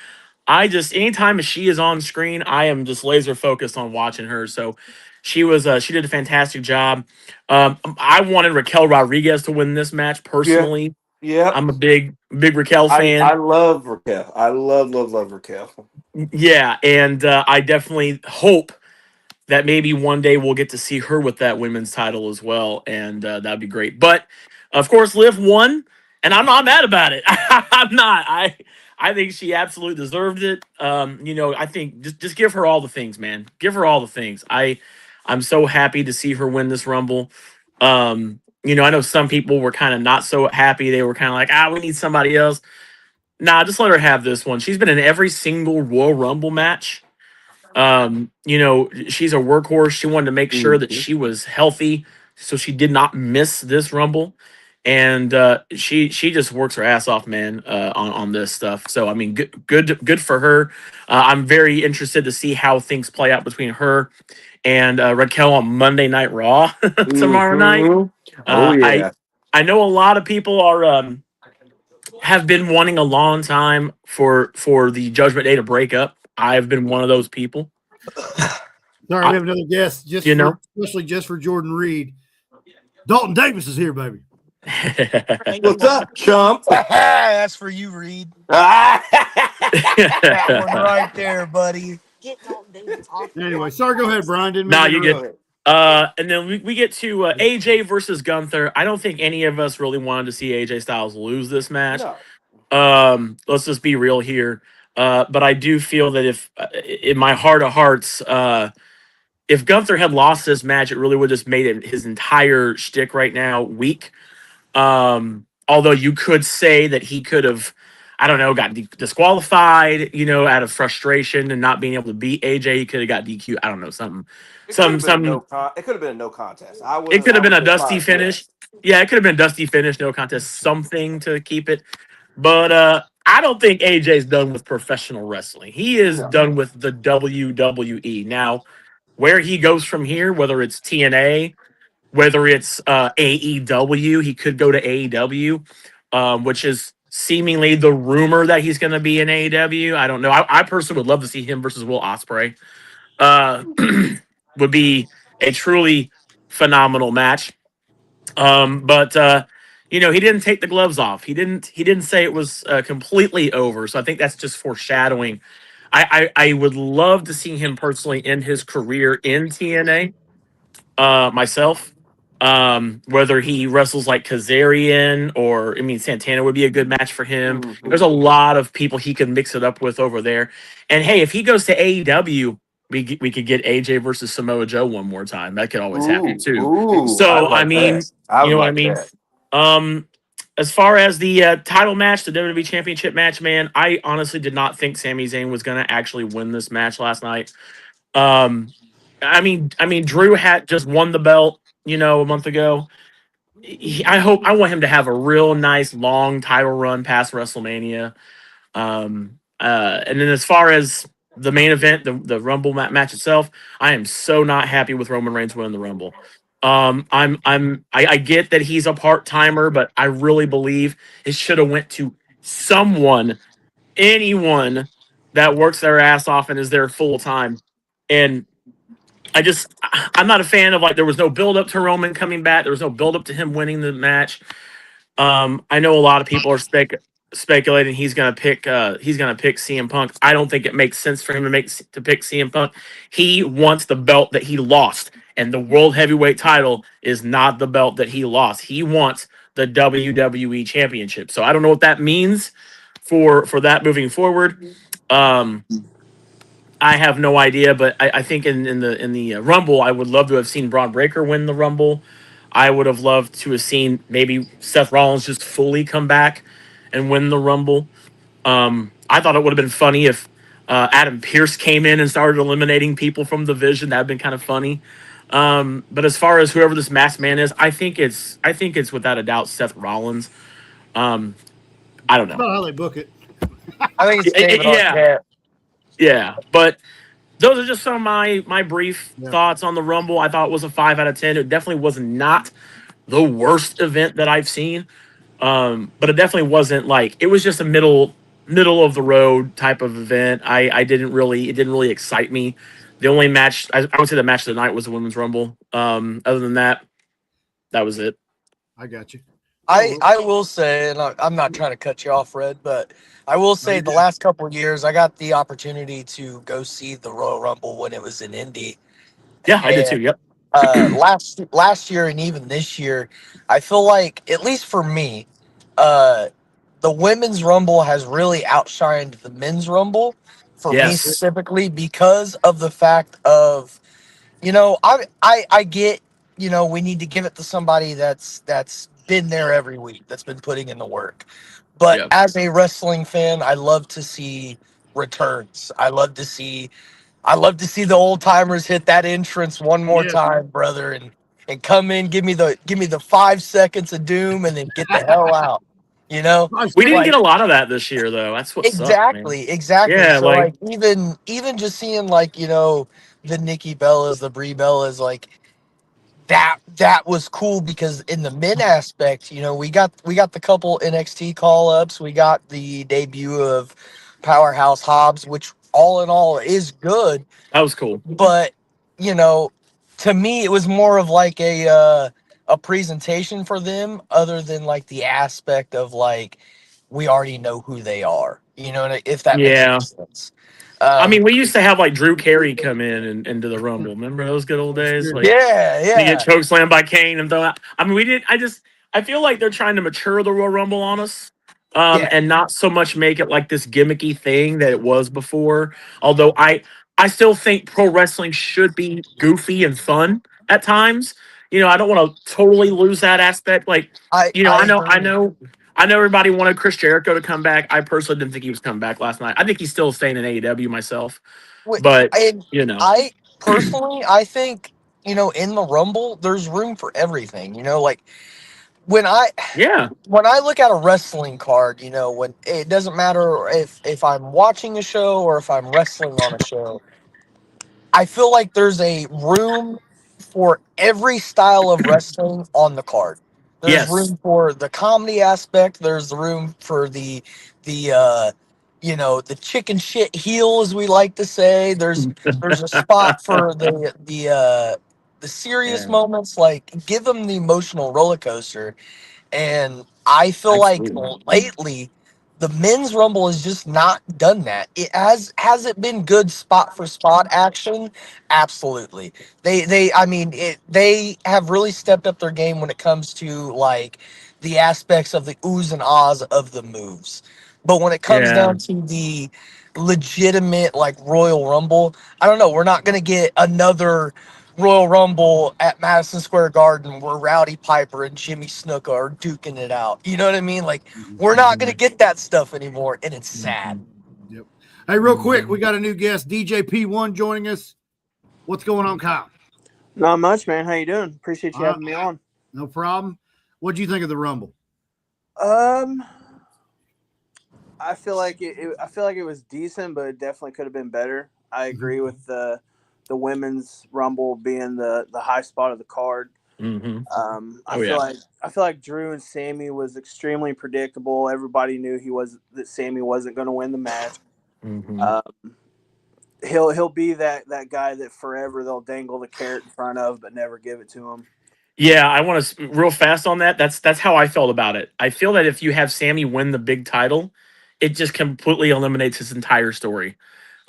just, anytime she is on screen, I am just laser focused on watching her. So she did a fantastic job. I wanted Raquel Rodriguez to win this match personally. Yeah. I'm a big Raquel fan. I love Raquel. I love Raquel. Yeah, and I definitely hope that maybe one day we'll get to see her with that women's title as well, and that'd be great. But of course, Liv won, and I'm not mad about it. I'm not. I think she absolutely deserved it. I think just give her all the things, man. Give her all the things. I'm so happy to see her win this Rumble. I know some people were kind of not so happy. They were kind of like, we need somebody else. Nah, just let her have this one. She's been in every single Royal Rumble match. She's a workhorse. She wanted to make sure that she was healthy, so she did not miss this Rumble. And she just works her ass off, man, on this stuff. So I mean, good for her. I'm very interested to see how things play out between her and Raquel on Monday Night Raw tomorrow night. I know a lot of people are have been wanting a long time for the Judgment Day to break up. I've been one of those people. Sorry, we have another guest, especially just for Jordan Reed. Dalton Davis is here, baby. What's up, chump? That's for you, Reed. That one right there, buddy. Anyway, sorry. Go ahead, Brian. Didn't mean Nah, to you interrupt. get. And then we get to AJ versus Gunther. I don't think any of us really wanted to see AJ Styles lose this match. No. Let's just be real here. But I do feel that if, in my heart of hearts, if Gunther had lost this match, it really would have just made it his entire shtick right now weak. Although you could say that he could have, I don't know, got disqualified, out of frustration and not being able to beat AJ. He could have got DQ. I don't know, something. It could have been a no contest. It could have been a dusty finish. Yeah, it could have been dusty finish, no contest, something to keep it. But I don't think AJ's done with professional wrestling. He is done with the WWE. Now, where he goes from here, whether it's TNA, whether it's AEW, he could go to AEW, which is seemingly the rumor that he's going to be in AEW. I don't know. I personally would love to see him versus Will Ospreay. Would be a truly phenomenal match. But he didn't take the gloves off. He didn't say it was completely over. So I think that's just foreshadowing. I would love to see him personally end his career in TNA. Myself, whether he wrestles like Kazarian or Santana would be a good match for him. Mm-hmm. There's a lot of people he can mix it up with over there. And hey, if he goes to AEW, we could get AJ versus Samoa Joe one more time. That could always happen too. So as far as the title match, the WWE Championship match, man, I honestly did not think Sami Zayn was going to actually win this match last night. Drew had just won the belt, a month ago. I want him to have a real nice long title run past WrestleMania. And then as far as the main event, the Rumble match itself, I am so not happy with Roman Reigns winning the Rumble. I get that he's a part-timer, but I really believe it should have went to anyone that works their ass off and is there full time. And I'm not a fan of there was no build up to Roman coming back. There was no build up to him winning the match. I know a lot of people are speculating he's gonna pick CM Punk. I don't think it makes sense for him to pick CM Punk. He wants the belt that he lost, and the World Heavyweight title is not the belt that he lost. He wants the WWE Championship. So I don't know what that means for that moving forward. I have no idea, but I think in the Rumble, I would love to have seen Braun Breaker win the Rumble. I would have loved to have seen maybe Seth Rollins just fully come back and win the Rumble. I thought it would have been funny if Adam Pearce came in and started eliminating people from the Division. That would have been kind of funny. But as far as whoever this masked man is, I think it's without a doubt Seth Rollins. I don't know. That's not how they book it. I think it's David Arquette. Yeah, but those are just some of my brief thoughts on the Rumble. I thought it was a 5 out of 10. It definitely was not the worst event that I've seen, but it definitely wasn't it was just a middle of the road type of event. It didn't really excite me. The only match I would say the match of the night was the Women's Rumble. Other than that was it. I got you. I will say, and I'm not trying to cut you off, Red, but I will say the last couple of years, I got the opportunity to go see the Royal Rumble when it was in Indy. Yeah, I did too. Yep. Last year and even this year, I feel like, at least for me, the Women's Rumble has really outshined the Men's Rumble for me specifically because of the fact of, I get, we need to give it to somebody that's been there every week, that's been putting in the work. But as a wrestling fan, I love to see returns. I love to see the old timers hit that entrance one more time, brother, and come in, give me the 5 seconds of doom, and then get the hell out. We didn't get a lot of that this year, though. That's what exactly. Yeah, so even just seeing the Nikki Bellas, the Brie Bellas, that was cool because in the men aspect, we got the couple NXT call ups, we got the debut of Powerhouse Hobbs, which all in all is good. That was cool. But to me, it was more of a a presentation for them other than like the aspect of like we already know who they are. You know, if that makes any sense. I mean, we used to have like Drew Carey come in and into the Rumble. Remember those good old days? Like, yeah. he get chokeslammed by Kane and throw out. I mean, we did. I feel like they're trying to mature the Royal Rumble on us, and not so much make it like this gimmicky thing that it was before. Although I still think pro wrestling should be goofy and fun at times. You know, I don't want to totally lose that aspect. Like, I know everybody wanted Chris Jericho to come back. I personally didn't think he was coming back last night. I think he's still staying in AEW myself. But I personally, I think, you know, in the Rumble, there's room for everything. You know, like when I look at a wrestling card, you know, when it doesn't matter if I'm watching a show or if I'm wrestling on a show, I feel like there's a room for every style of wrestling on the card. There's room for the comedy aspect. There's the room for the you know, the chicken shit heel, as we like to say. There's a spot for the serious moments. Like, give them the emotional roller coaster. And I feel like lately the men's rumble has just not done that. It has it been good spot for spot action? Absolutely. They have really stepped up their game when it comes to like the aspects of the oohs and ahs of the moves. But when it comes down to the legitimate like Royal Rumble, I don't know, we're not gonna get another Royal Rumble at Madison Square Garden where Rowdy Piper and Jimmy Snuka are duking it out. You know what I mean? Like, we're not going to get that stuff anymore, and it's sad. Yep. Hey, real quick, we got a new guest, DJ P1, joining us. What's going on, Kyle? Not much, man. How you doing? Appreciate you having me on. No problem. What'd you think of the Rumble? I feel like it was decent, but it definitely could have been better. I agree with the women's Rumble being the high spot of the card. I feel like Drew and Sammy was extremely predictable. Everybody knew that Sammy wasn't going to win the match. He'll be that guy that forever they'll dangle the carrot in front of, but never give it to him. Yeah, I want to real fast on that. That's how I felt about it. I feel that if you have Sammy win the big title, it just completely eliminates his entire story.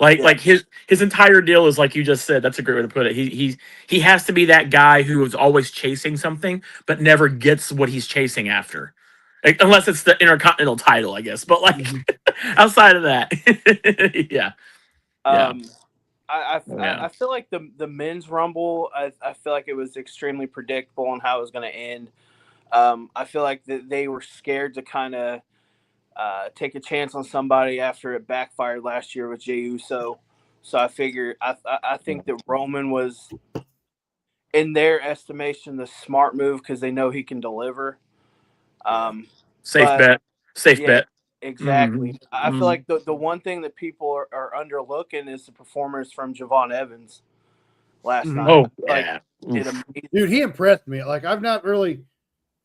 Like his entire deal is like you just said. That's a great way to put it. He has to be that guy who is always chasing something but never gets what he's chasing after, like, unless it's the Intercontinental title, I guess. But like outside of that, I feel like the men's Rumble. I feel like it was extremely predictable on how it was going to end. I feel like they were scared to kind of take a chance on somebody after it backfired last year with Jey Uso. So I figure I think that Roman was, in their estimation, the smart move because they know he can deliver. Safe bet. Exactly. I feel like the one thing that people are underlooking is the performance from Javon Evans last night. Dude, he impressed me. Like, I've not really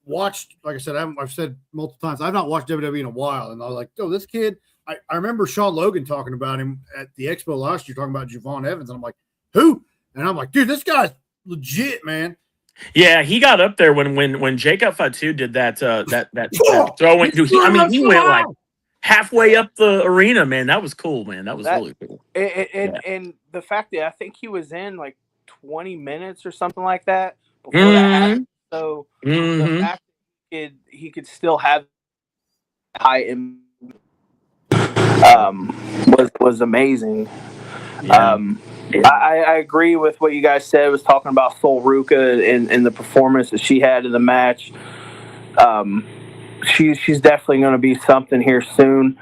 watched, like I said, I've said multiple times, I've not watched WWE in a while. And I was like, oh, this kid, I remember Sean Logan talking about him at the Expo last year, talking about Javon Evans. And I'm like, who? And I'm like, dude, this guy's legit, man. Yeah, he got up there when Jacob Fatu did that throwing. He went like halfway up the arena, man. That was cool, man. That was really cool. And the fact that I think he was in like 20 minutes or something like that before that happened. So the fact that he could still have high was amazing. Yeah. I agree with what you guys said. Was talking about Sol Ruka and the performance that she had in the match. She's definitely going to be something here soon.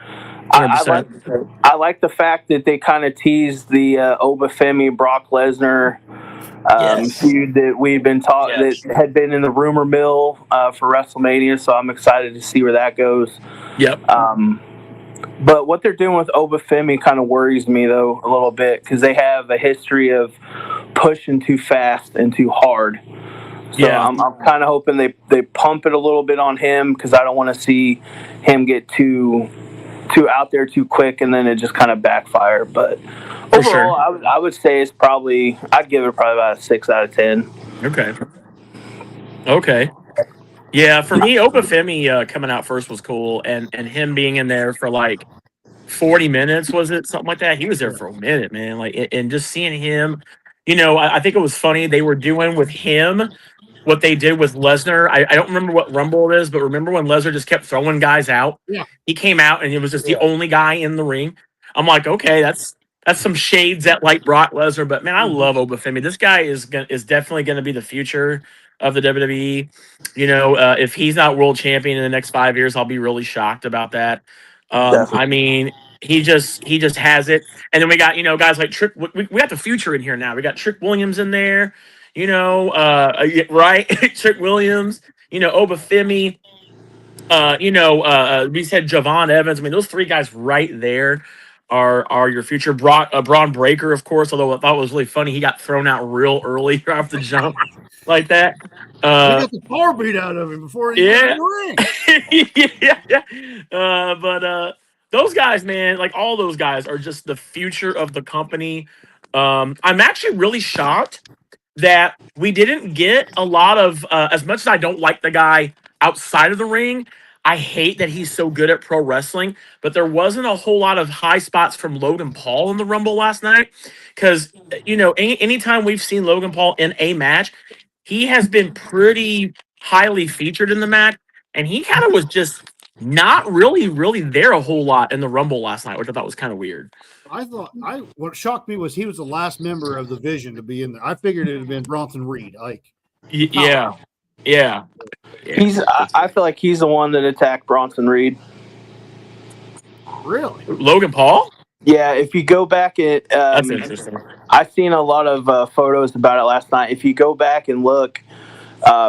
I like the fact that they kind of teased the Obafemi Brock Lesnar feud that we've been talking that had been in the rumor mill for WrestleMania. So I'm excited to see where that goes. Yep. But what they're doing with Obafemi kind of worries me, though, a little bit, because they have a history of pushing too fast and too hard. So I'm kind of hoping they pump it a little bit on him, because I don't want to see him get too out there too quick and then it just kind of backfire. But overall, I would say I'd give it probably about a 6 out of 10. Okay. Okay. Yeah, for me, Obafemi coming out first was cool, and him being in there for like 40 minutes, was it something like that? He was there for a minute, man. Like, and just seeing him, I think it was funny they were doing with him what they did with Lesnar. I don't remember what Rumble it is, but remember when Lesnar just kept throwing guys out? Yeah. He came out and he was just the only guy in the ring. I'm like, okay, that's some shades at like Brock Lesnar, but man, I love Obafemi. This guy is definitely going to be the future of the WWE. If he's not world champion in the next 5 years, I'll be really shocked about that. I mean, he just has it. And then we got, guys like Trick. We got the future in here now. We got Trick Williams in there, right? Trick Williams, Obafemi, we said Javon Evans. I mean, those three guys right there are your future. Braun Breaker, of course, although I thought it was really funny. He got thrown out real early off the jump like that. He got the power beat out of him before he got in the ring. But those guys, man, like all those guys are just the future of the company. I'm actually really shocked that we didn't get a lot of, as much as I don't like the guy outside of the ring, I hate that he's so good at pro wrestling, but there wasn't a whole lot of high spots from Logan Paul in the Rumble last night. Because, anytime we've seen Logan Paul in a match, he has been pretty highly featured in the match, and he kind of was just not really there a whole lot in the Rumble last night, which I thought was kind of weird. What shocked me was he was the last member of the Vision to be in there. I figured it would have been Bronson Reed. Yeah. I feel like he's the one that attacked Bronson Reed. Really? Logan Paul? Yeah, if you go back at that's interesting. I've seen a lot of photos about it last night. If you go back and look,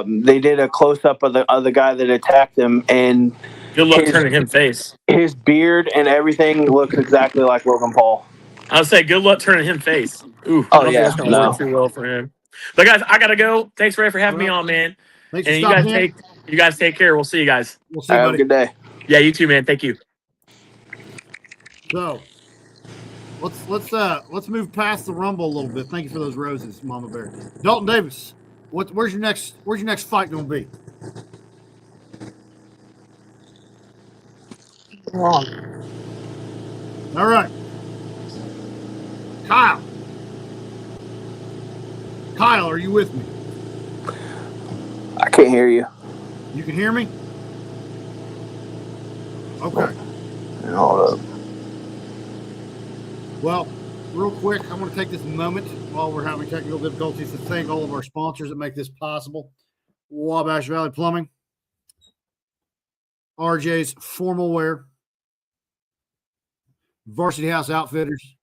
they did a close up of the guy that attacked him, and good luck turning him face. His beard and everything looks exactly like Logan Paul. I would say good luck turning him face. Ooh, oh yeah, that's gonna work too well for him. But guys, I gotta go. Thanks, Ray, for having me on, man. Thanks and you guys take care. We'll see you guys. We'll see you. Have a good day. Yeah, you too, man. Thank you. So let's move past the Rumble a little bit. Thank you for those roses, Mama Bear. Dalton Davis, where's your next fight gonna be? All right. Kyle, are you with me? I can't hear you. You can hear me? Okay. Hold up. Well, real quick, I want to take this moment while we're having technical difficulties to thank all of our sponsors that make this possible. Wabash Valley Plumbing, RJs Formalwear, Varsity House Outfitters,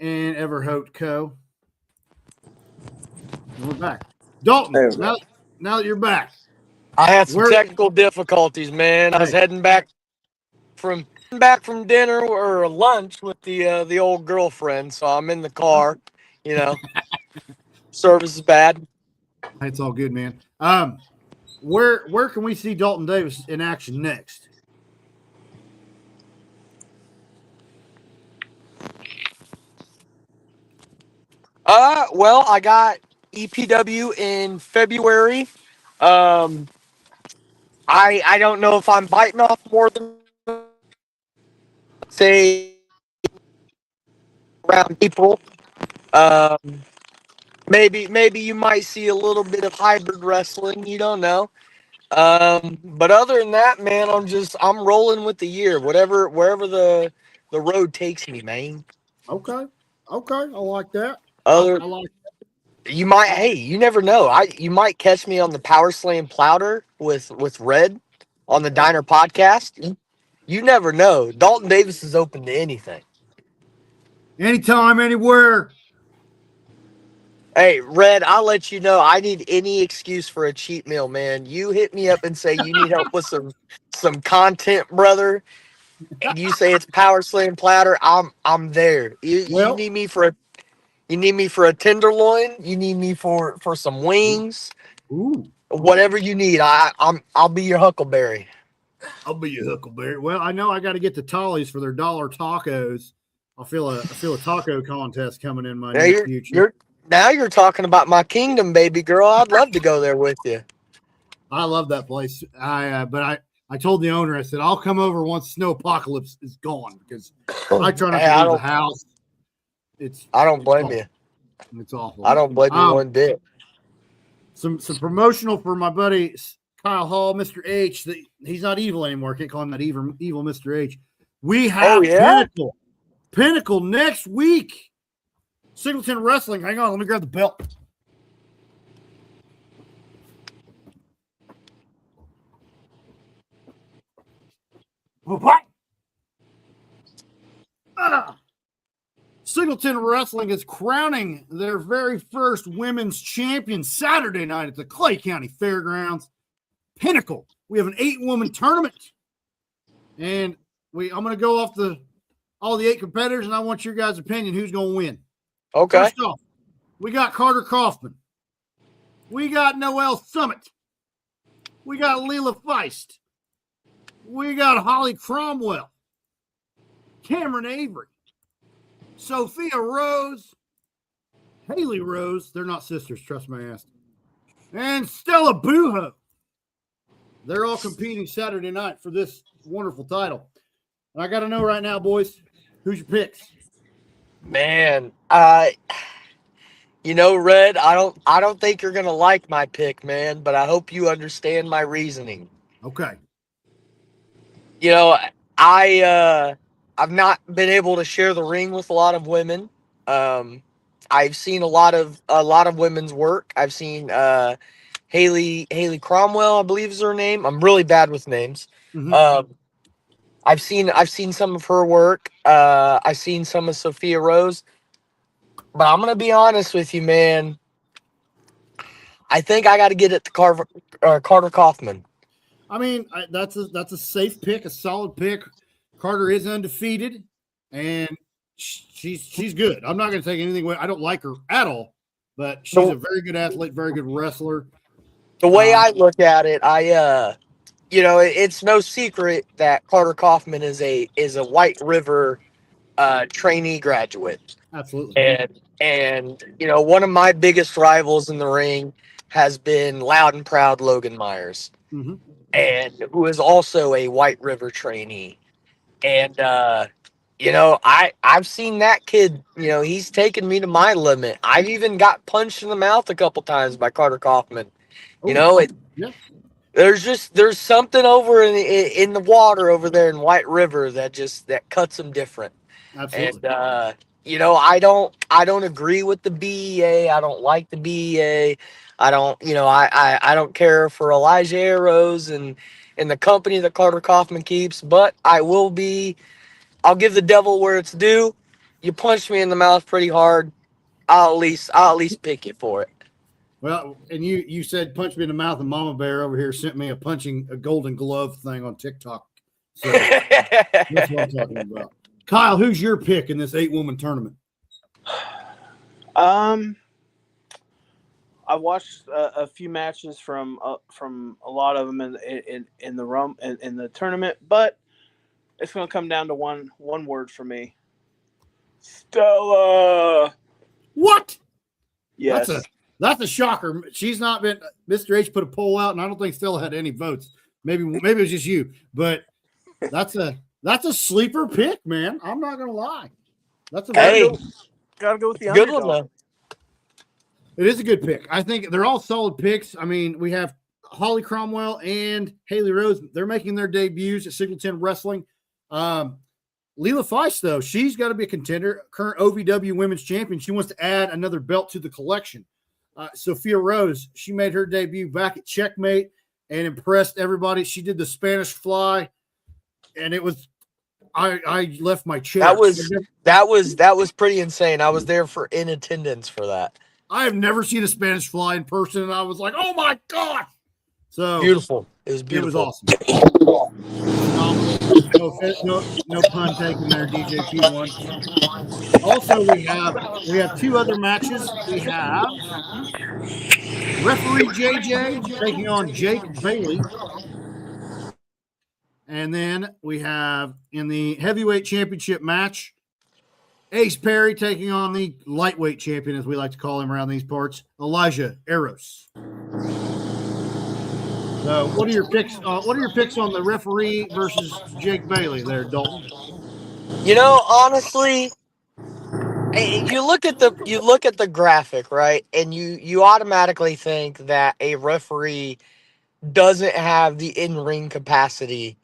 and Haute Co. And we're back. Dalton, now that you're back. I had some technical difficulties, man. I was heading back from dinner or lunch with the old girlfriend, so I'm in the car. Service is bad. It's all good, man. Where can we see Dalton Davis in action next? Well, I got EPW in February. I don't know if I'm biting off more than say around April. Maybe you might see a little bit of hybrid wrestling. You don't know. But other than that, man, I'm rolling with the year. Wherever the road takes me, man. Okay. I like that. You might, you never know. You might catch me on the Powerslam Platter with Red on the Diner podcast. You never know. Dalton Davis is open to anything. Anytime, anywhere. Hey, Red, I'll let you know. I need any excuse for a cheat meal, man. You hit me up and say you need help with some content, brother. And you say it's Powerslam Platter. I'm there. You need me for a tenderloin. You need me for some wings. Ooh. Whatever you need, I'll be your huckleberry. I'll be your huckleberry. Well, I know I got to get the Tallies for their $1 tacos. I feel a taco contest coming in my near future. Now you're talking about my kingdom, baby girl. I'd love to go there with you. I love that place. I told the owner, I said, I'll come over once Snow Apocalypse is gone because I try not to leave the house. I don't blame you. It's awful. I don't blame you one bit. Some promotional for my buddy Kyle Hall, Mr. H. He's not evil anymore. I can't call him that evil Mr. H. We have Pinnacle next week. Singleton Wrestling. Hang on, let me grab the belt. What? Singleton Wrestling is crowning their very first women's champion Saturday night at the Clay County Fairgrounds. Pinnacle. We have an 8-woman tournament. And I'm going to go off all the 8 competitors, and I want your guys' opinion who's going to win. Okay. First off, we got Carter Kaufman. We got Noelle Summit. We got Leela Feist. We got Holly Cromwell. Cameron Avery. Sophia Rose. Haley Rose. They're not sisters, trust my ass. And Stella Buho. They're all competing Saturday night for this wonderful title. And I got to know right now, boys, who's your picks? Man, Red, I don't think you're gonna like my pick, man, but I hope you understand my reasoning. Okay. I've not been able to share the ring with a lot of women. I've seen a lot of women's work. I've seen Haley Cromwell, I believe is her name. I'm really bad with names. Mm-hmm. I've seen some of her work. I've seen some of Sophia Rose. But I'm gonna be honest with you, man. I think I got to get it to Carter Kaufman. I mean, that's a safe pick, a solid pick. Carter is undefeated, and she's good. I'm not going to take anything away. I don't like her at all, but she's a very good athlete, very good wrestler. The way I look at it, it's no secret that Carter Kaufman is a White River trainee graduate. Absolutely. And one of my biggest rivals in the ring has been Loud and Proud Logan Myers, mm-hmm. and who is also a White River trainee. And I've seen that kid. He's taken me to my limit. I've even got punched in the mouth a couple times by Carter Kaufman. There's something over in the water over there in White River that cuts him different. Absolutely. And I don't agree with the BEA. I don't like the BEA. I don't care for Elijah Arrows and the company that Carter Kaufman keeps, but I'll give the devil where it's due. You punched me in the mouth pretty hard. I'll at least pick you for it. Well, and you said punch me in the mouth, and Mama Bear over here sent me a golden glove thing on TikTok. So that's what I'm talking about. Kyle, who's your pick in this 8-woman tournament? I watched a few matches from a lot of them in the tournament, but it's going to come down to one word for me. Stella. What? Yes. That's a shocker. She's not been. Mr. H put a poll out, and I don't think Stella had any votes. Maybe it was just you, but that's a sleeper pick, man. I'm not gonna lie. That's a gotta go with the good underdog. one, though. It is a good pick. I think they're all solid picks. I mean, we have Holly Cromwell and Haley Rose. They're making their debuts at Singleton Wrestling. Leela Feist, though, she's got to be a contender. Current OVW Women's Champion. She wants to add another belt to the collection. Sophia Rose, she made her debut back at Checkmate and impressed everybody. She did the Spanish Fly, and it was I left my chair. That was pretty insane. I was there in attendance for that. I have never seen a Spanish Fly in person, and I was like, "Oh my god!" So beautiful. It was beautiful. It was awesome. No pun taken there, DJ P1. Also, we have 2 other matches. We have referee JJ taking on Jake Bailey. And then we have in the heavyweight championship match, Ace Perry taking on the lightweight champion, as we like to call him around these parts, Elijah Eros. So, what are your picks? What are your picks on the referee versus Jake Bailey there, Dalton? You know, honestly, you look at the graphic, right, and you automatically think that a referee doesn't have the in-ring capacity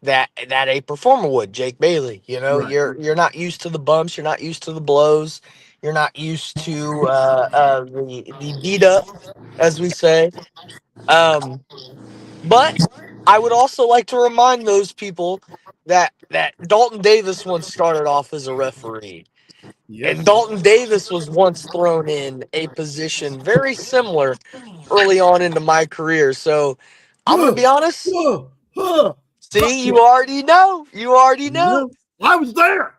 that a performer would. Jake Bailey, you know, Right. you're not used to the bumps, you're not used to the blows, you're not used to the beat up, as we say. But I would also like to remind those people that Dalton Davis once started off as a referee. Yes. And Dalton Davis was once thrown in a position very similar early on into my career. So I'm going to be honest. See, you already know. You already know. I was there.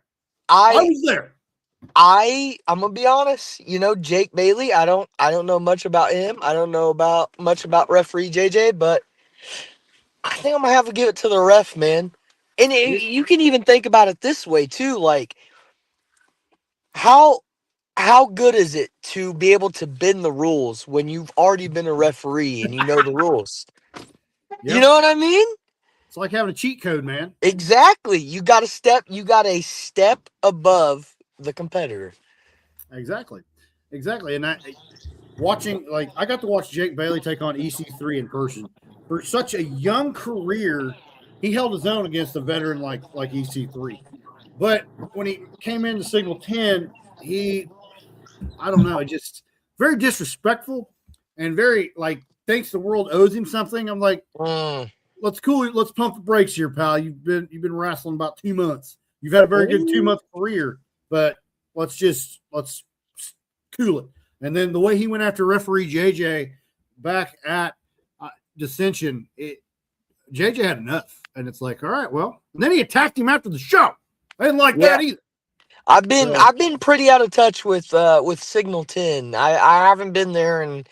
I was there. I'm gonna be honest. You know, Jake Bailey. I don't know much about him. I don't know much about referee JJ, but I think I'm gonna have to give it to the ref, man. And you can even think about it this way too, like how good is it to be able to bend the rules when you've already been a referee and you know the rules? Yep. You know what I mean? It's like having a cheat code, man. Exactly. You got a step above the competitor. Exactly. And I got to watch Jake Bailey take on EC3 in person. For such a young career, he held his own against a veteran like EC3. But when he came into Signal 10, I don't know, just very disrespectful and very thinks the world owes him something. I'm like, let's pump the brakes here, pal. You've been wrestling about 2 months. You've had a very good 2-month career, but let's cool it. And then the way he went after referee JJ back at Dissension, JJ had enough. And it's like, all right, well. And then he attacked him after the show. I didn't like that either. I've been pretty out of touch with Signal 10. I haven't been there, and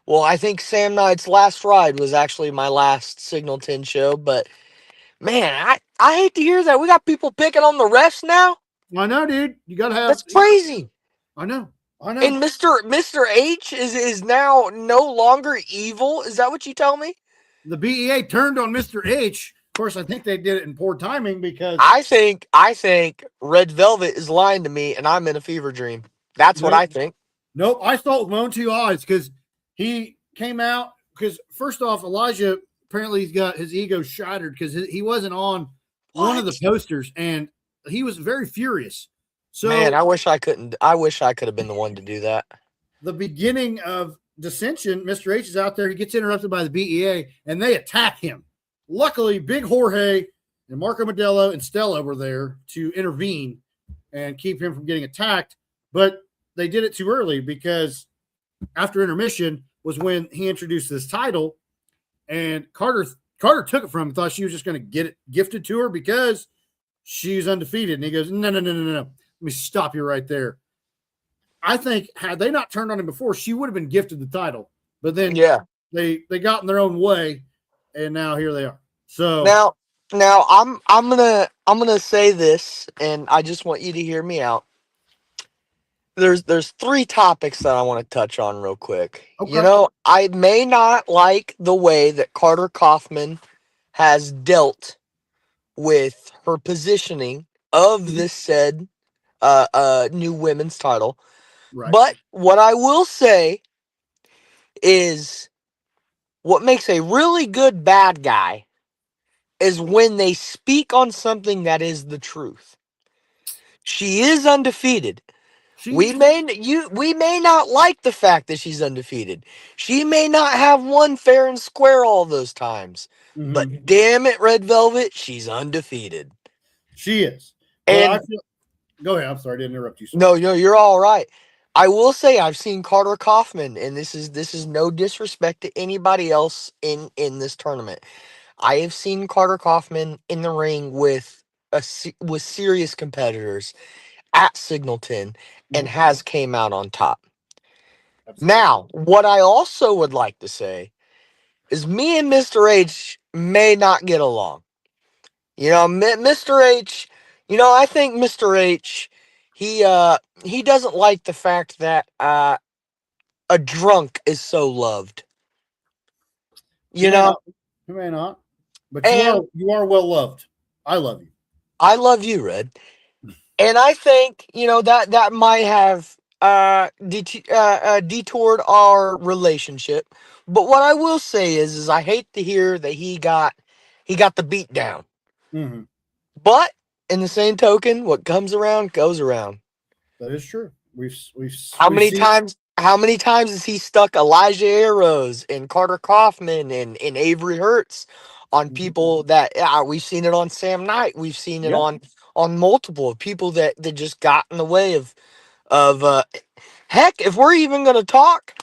well, I think Sam Knight's last ride was actually my last Signal 10 show. But man, I hate to hear that. We got people picking on the refs now. I know, dude. You gotta have. That's crazy. I know. And Mr. H is now no longer evil. Is that what you tell me? The BEA turned on Mr. H. Of course, I think they did it in poor timing because I think Red Velvet is lying to me and I'm in a fever dream. That's what I think. Nope, I saw it with my own 2 eyes because he came out because first off, Elijah apparently he's got his ego shattered because he wasn't on one of the posters and he was very furious. So man, I wish I could have been the one to do that. The beginning of Dissension, Mr. H is out there. He gets interrupted by the BEA and they attack him. Luckily, Big Jorge and Marco Modelo and Stella were there to intervene and keep him from getting attacked. But they did it too early because after intermission was when he introduced this title, and Carter took it from him, thought she was just going to get it gifted to her because she's undefeated. And he goes, no. Let me stop you right there. I think had they not turned on him before, she would have been gifted the title. But then they got in their own way, and now here they are. So now I'm gonna say this, and I just want you to hear me out. There's 3 topics that I want to touch on real quick. Okay. You know, I may not like the way that Carter Kaufman has dealt with her positioning of this said new women's title. Right. But what I will say is what makes a really good bad guy is when they speak on something that is the truth. She is undefeated. We may not like the fact that she's undefeated. She may not have won fair and square all those times. Mm-hmm. But damn it, Red Velvet, she's undefeated. She is. Well, go ahead. I'm sorry to interrupt you. Sir. No, you're all right. I will say I've seen Carter Kaufman, and this is no disrespect to anybody else in this tournament. I have seen Carter Kaufman in the ring with serious competitors at Signal 10 and has came out on top. Absolutely. Now, what I also would like to say is me and Mr. H may not get along. You know, Mr. H, I think Mr. H, he doesn't like the fact that a drunk is so loved. You know? You may not. But and you are well loved. I love you. I love you, Red. And I think, that might have detoured our relationship. But what I will say is I hate to hear that he got the beat down. Mm-hmm. But in the same token, what comes around goes around. That is true. How many times has he stuck Elijah Arrows and Carter Kaufman and Avery Hertz on people that we've seen it on Sam Knight. We've seen it on multiple people that just got in the way of heck, if we're even gonna talk,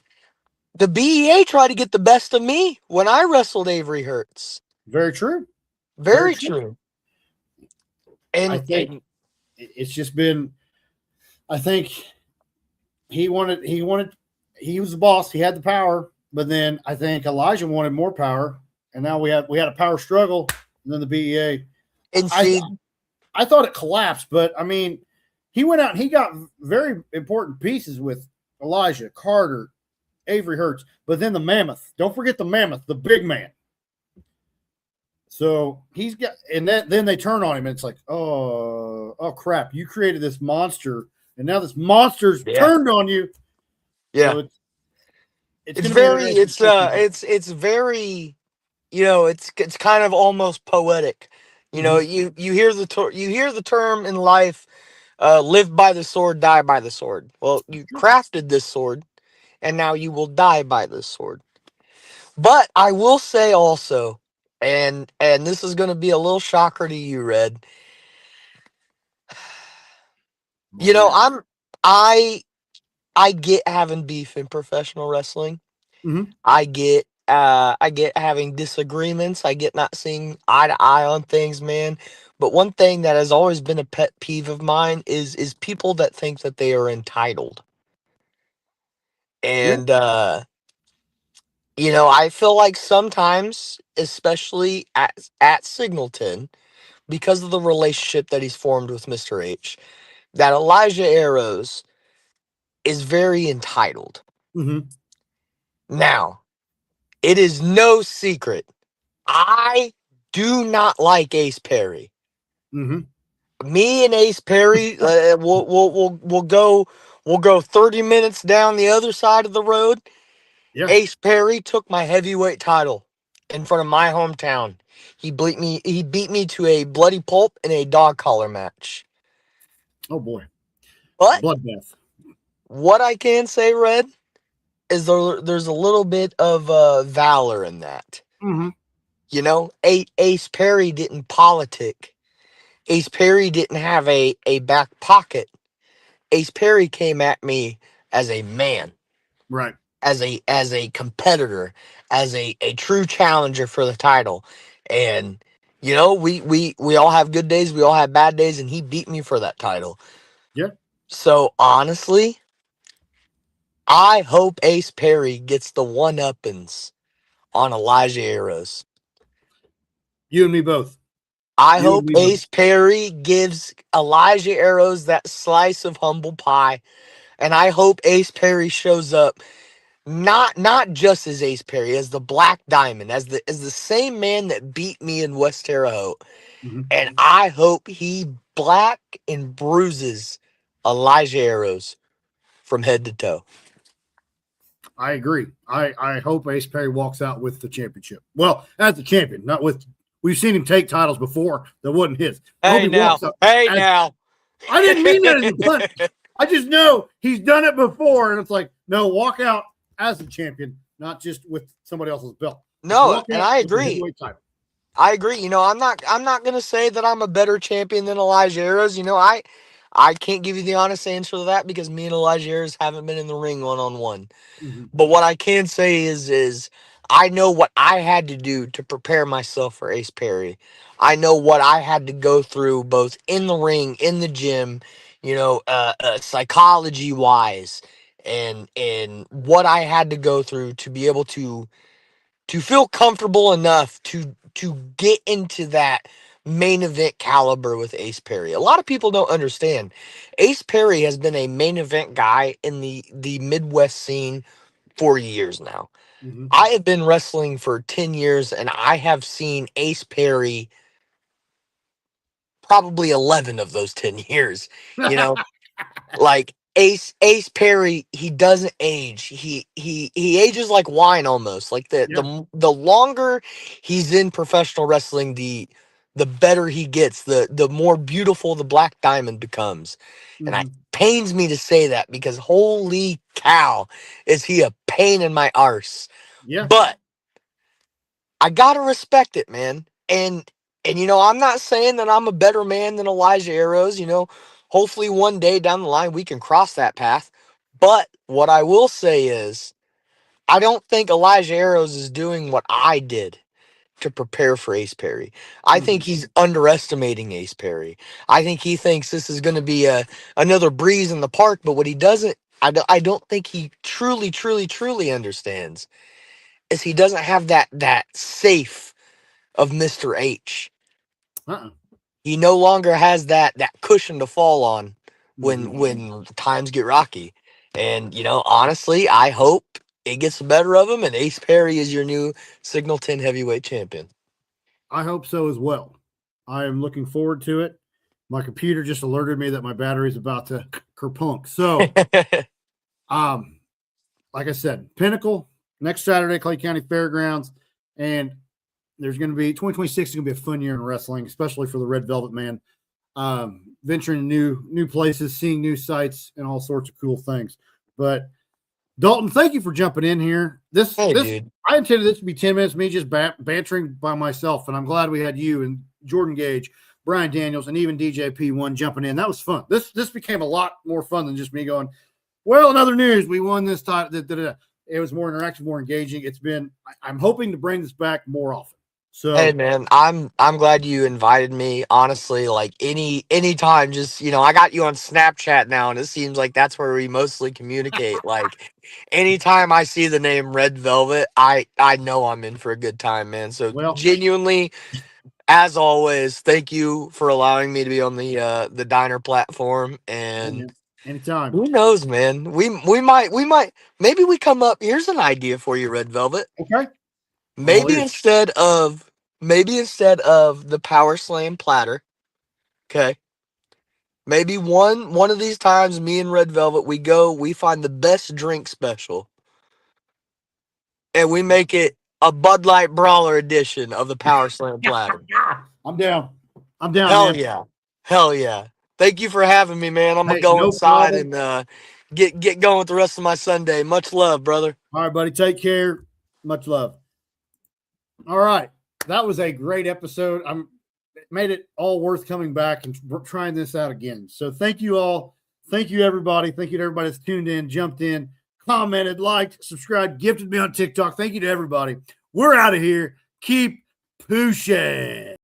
the BEA tried to get the best of me when I wrestled Avery Hertz. Very true. Very true. And I think it's just been. I think he was the boss. He had the power, but then I think Elijah wanted more power, and now we had a power struggle. And then the BEA. And I thought it collapsed, but I mean, he went out and he got very important pieces with Elijah, Carter, Avery Hertz, but then the Mammoth. Don't forget the Mammoth, the big man. So he's got, and then they turn on him, and it's like, oh crap! You created this monster, and now this monster's turned on you. Yeah, so it's very, it's very, it's kind of almost poetic. You know, you hear the term in life, live by the sword, die by the sword. Well, you crafted this sword, and now you will die by this sword. But I will say also, and this is going to be a little shocker to you, Red. I get having beef in professional wrestling. Mm-hmm. I get having disagreements. I get not seeing eye to eye on things, man. But one thing that has always been a pet peeve of mine is people that think that they are entitled. And I feel like sometimes, especially at Singleton, because of the relationship that he's formed with Mr. H, that Elijah Arrows is very entitled. Mm-hmm. Now, it is no secret, I do not like Ace Perry. Mm-hmm. Me and Ace Perry, we'll go 30 minutes down the other side of the road. Yeah. Ace Perry took my heavyweight title in front of my hometown. He beat me to a bloody pulp in a dog collar match. Oh boy. But bloodbath. What I can say, Red, is there's a little bit of valor in that. Mm-hmm. Ace Perry didn't politic. Ace Perry didn't have a back pocket. Ace Perry came at me as a man. Right. As a competitor, as a true challenger for the title. And we all have good days, we all have bad days, and he beat me for that title. Yeah. So honestly, I hope Ace Perry gets the one-uppings on Elijah Arrows. You and me both. I hope Ace Perry gives Elijah Arrows that slice of humble pie. And I hope Ace Perry shows up not just as Ace Perry, as the Black Diamond, as the same man that beat me in West Terre Haute. Mm-hmm. And I hope he black and bruises Elijah Arrows from head to toe. I agree. I hope Ace Perry walks out with the championship. Well, as the champion, not with. We've seen him take titles before that wasn't his. Hey now. I didn't mean that as a pun. I just know he's done it before, and it's like, no, walk out as the champion, not just with somebody else's belt. No, and I agree. I agree. I'm not gonna say that I'm a better champion than Elijah Arrows. I can't give you the honest answer to that because me and Elijah Arrows haven't been in the ring one-on-one. Mm-hmm. But what I can say is I know what I had to do to prepare myself for Ace Perry. I know what I had to go through both in the ring, in the gym, psychology wise, and what I had to go through to be able to feel comfortable enough to get into that main event caliber with Ace Perry. A lot of people don't understand. Ace Perry has been a main event guy in the Midwest scene for years now. Mm-hmm. I have been wrestling for 10 years, and I have seen Ace Perry probably 11 of those 10 years. You know, like Ace Perry, he doesn't age. He ages like wine almost. Like the longer he's in professional wrestling, the better he gets, the more beautiful the Black Diamond becomes. Mm-hmm. And it pains me to say that because holy cow, is he a pain in my arse. Yeah. But I gotta respect it, man. And I'm not saying that I'm a better man than Elijah Arrows. Hopefully one day down the line we can cross that path. But what I will say is, I don't think Elijah Arrows is doing what I did to prepare for Ace Perry. I think he's underestimating Ace Perry. I think he thinks this is going to be another breeze in the park. But what he doesn't, I don't think he truly understands is he doesn't have that safe of Mr. H. He no longer has that cushion to fall on when times get rocky. And honestly, I hope it gets the better of him and Ace Perry is your new Signal 10 heavyweight champion. I hope so as well. I am looking forward to it. My computer just alerted me that my battery is about to kerplunk. So, like I said, Pinnacle next Saturday, Clay County Fairgrounds, and there's going to be 2026 is going to be a fun year in wrestling, especially for the Red Velvet Man. Venturing new places, seeing new sights, and all sorts of cool things. But Dalton, thank you for jumping in here. Dude. I intended this to be 10 minutes, me just bantering by myself, and I'm glad we had you and Jordan Gage, Brian Daniels, and even DJ P1 jumping in. That was fun. This became a lot more fun than just me going, well, in other news, we won this time. It was more interactive, more engaging. I'm hoping to bring this back more often. So, hey man, I'm glad you invited me. Honestly, like any time, just I got you on Snapchat now, and it seems like that's where we mostly communicate. Like anytime I see the name Red Velvet, I know I'm in for a good time, man. So genuinely, as always, thank you for allowing me to be on the Diner platform. And anytime, who knows, man? We might maybe we come up. Here's an idea for you, Red Velvet. Okay. Maybe instead of the Powerslam Platter, okay. Maybe one of these times, me and Red Velvet, we find the best drink special, and we make it a Bud Light Brawler edition of the Powerslam Platter. I'm down. Hell yeah! Thank you for having me, man. I'm gonna go inside and get going with the rest of my Sunday. Much love, brother. All right, buddy. Take care. Much love. All right. That was a great episode. It made it all worth coming back and trying this out again. So thank you all. Thank you, everybody. Thank you to everybody that's tuned in, jumped in, commented, liked, subscribed, gifted me on TikTok. Thank you to everybody. We're out of here. Keep pushing.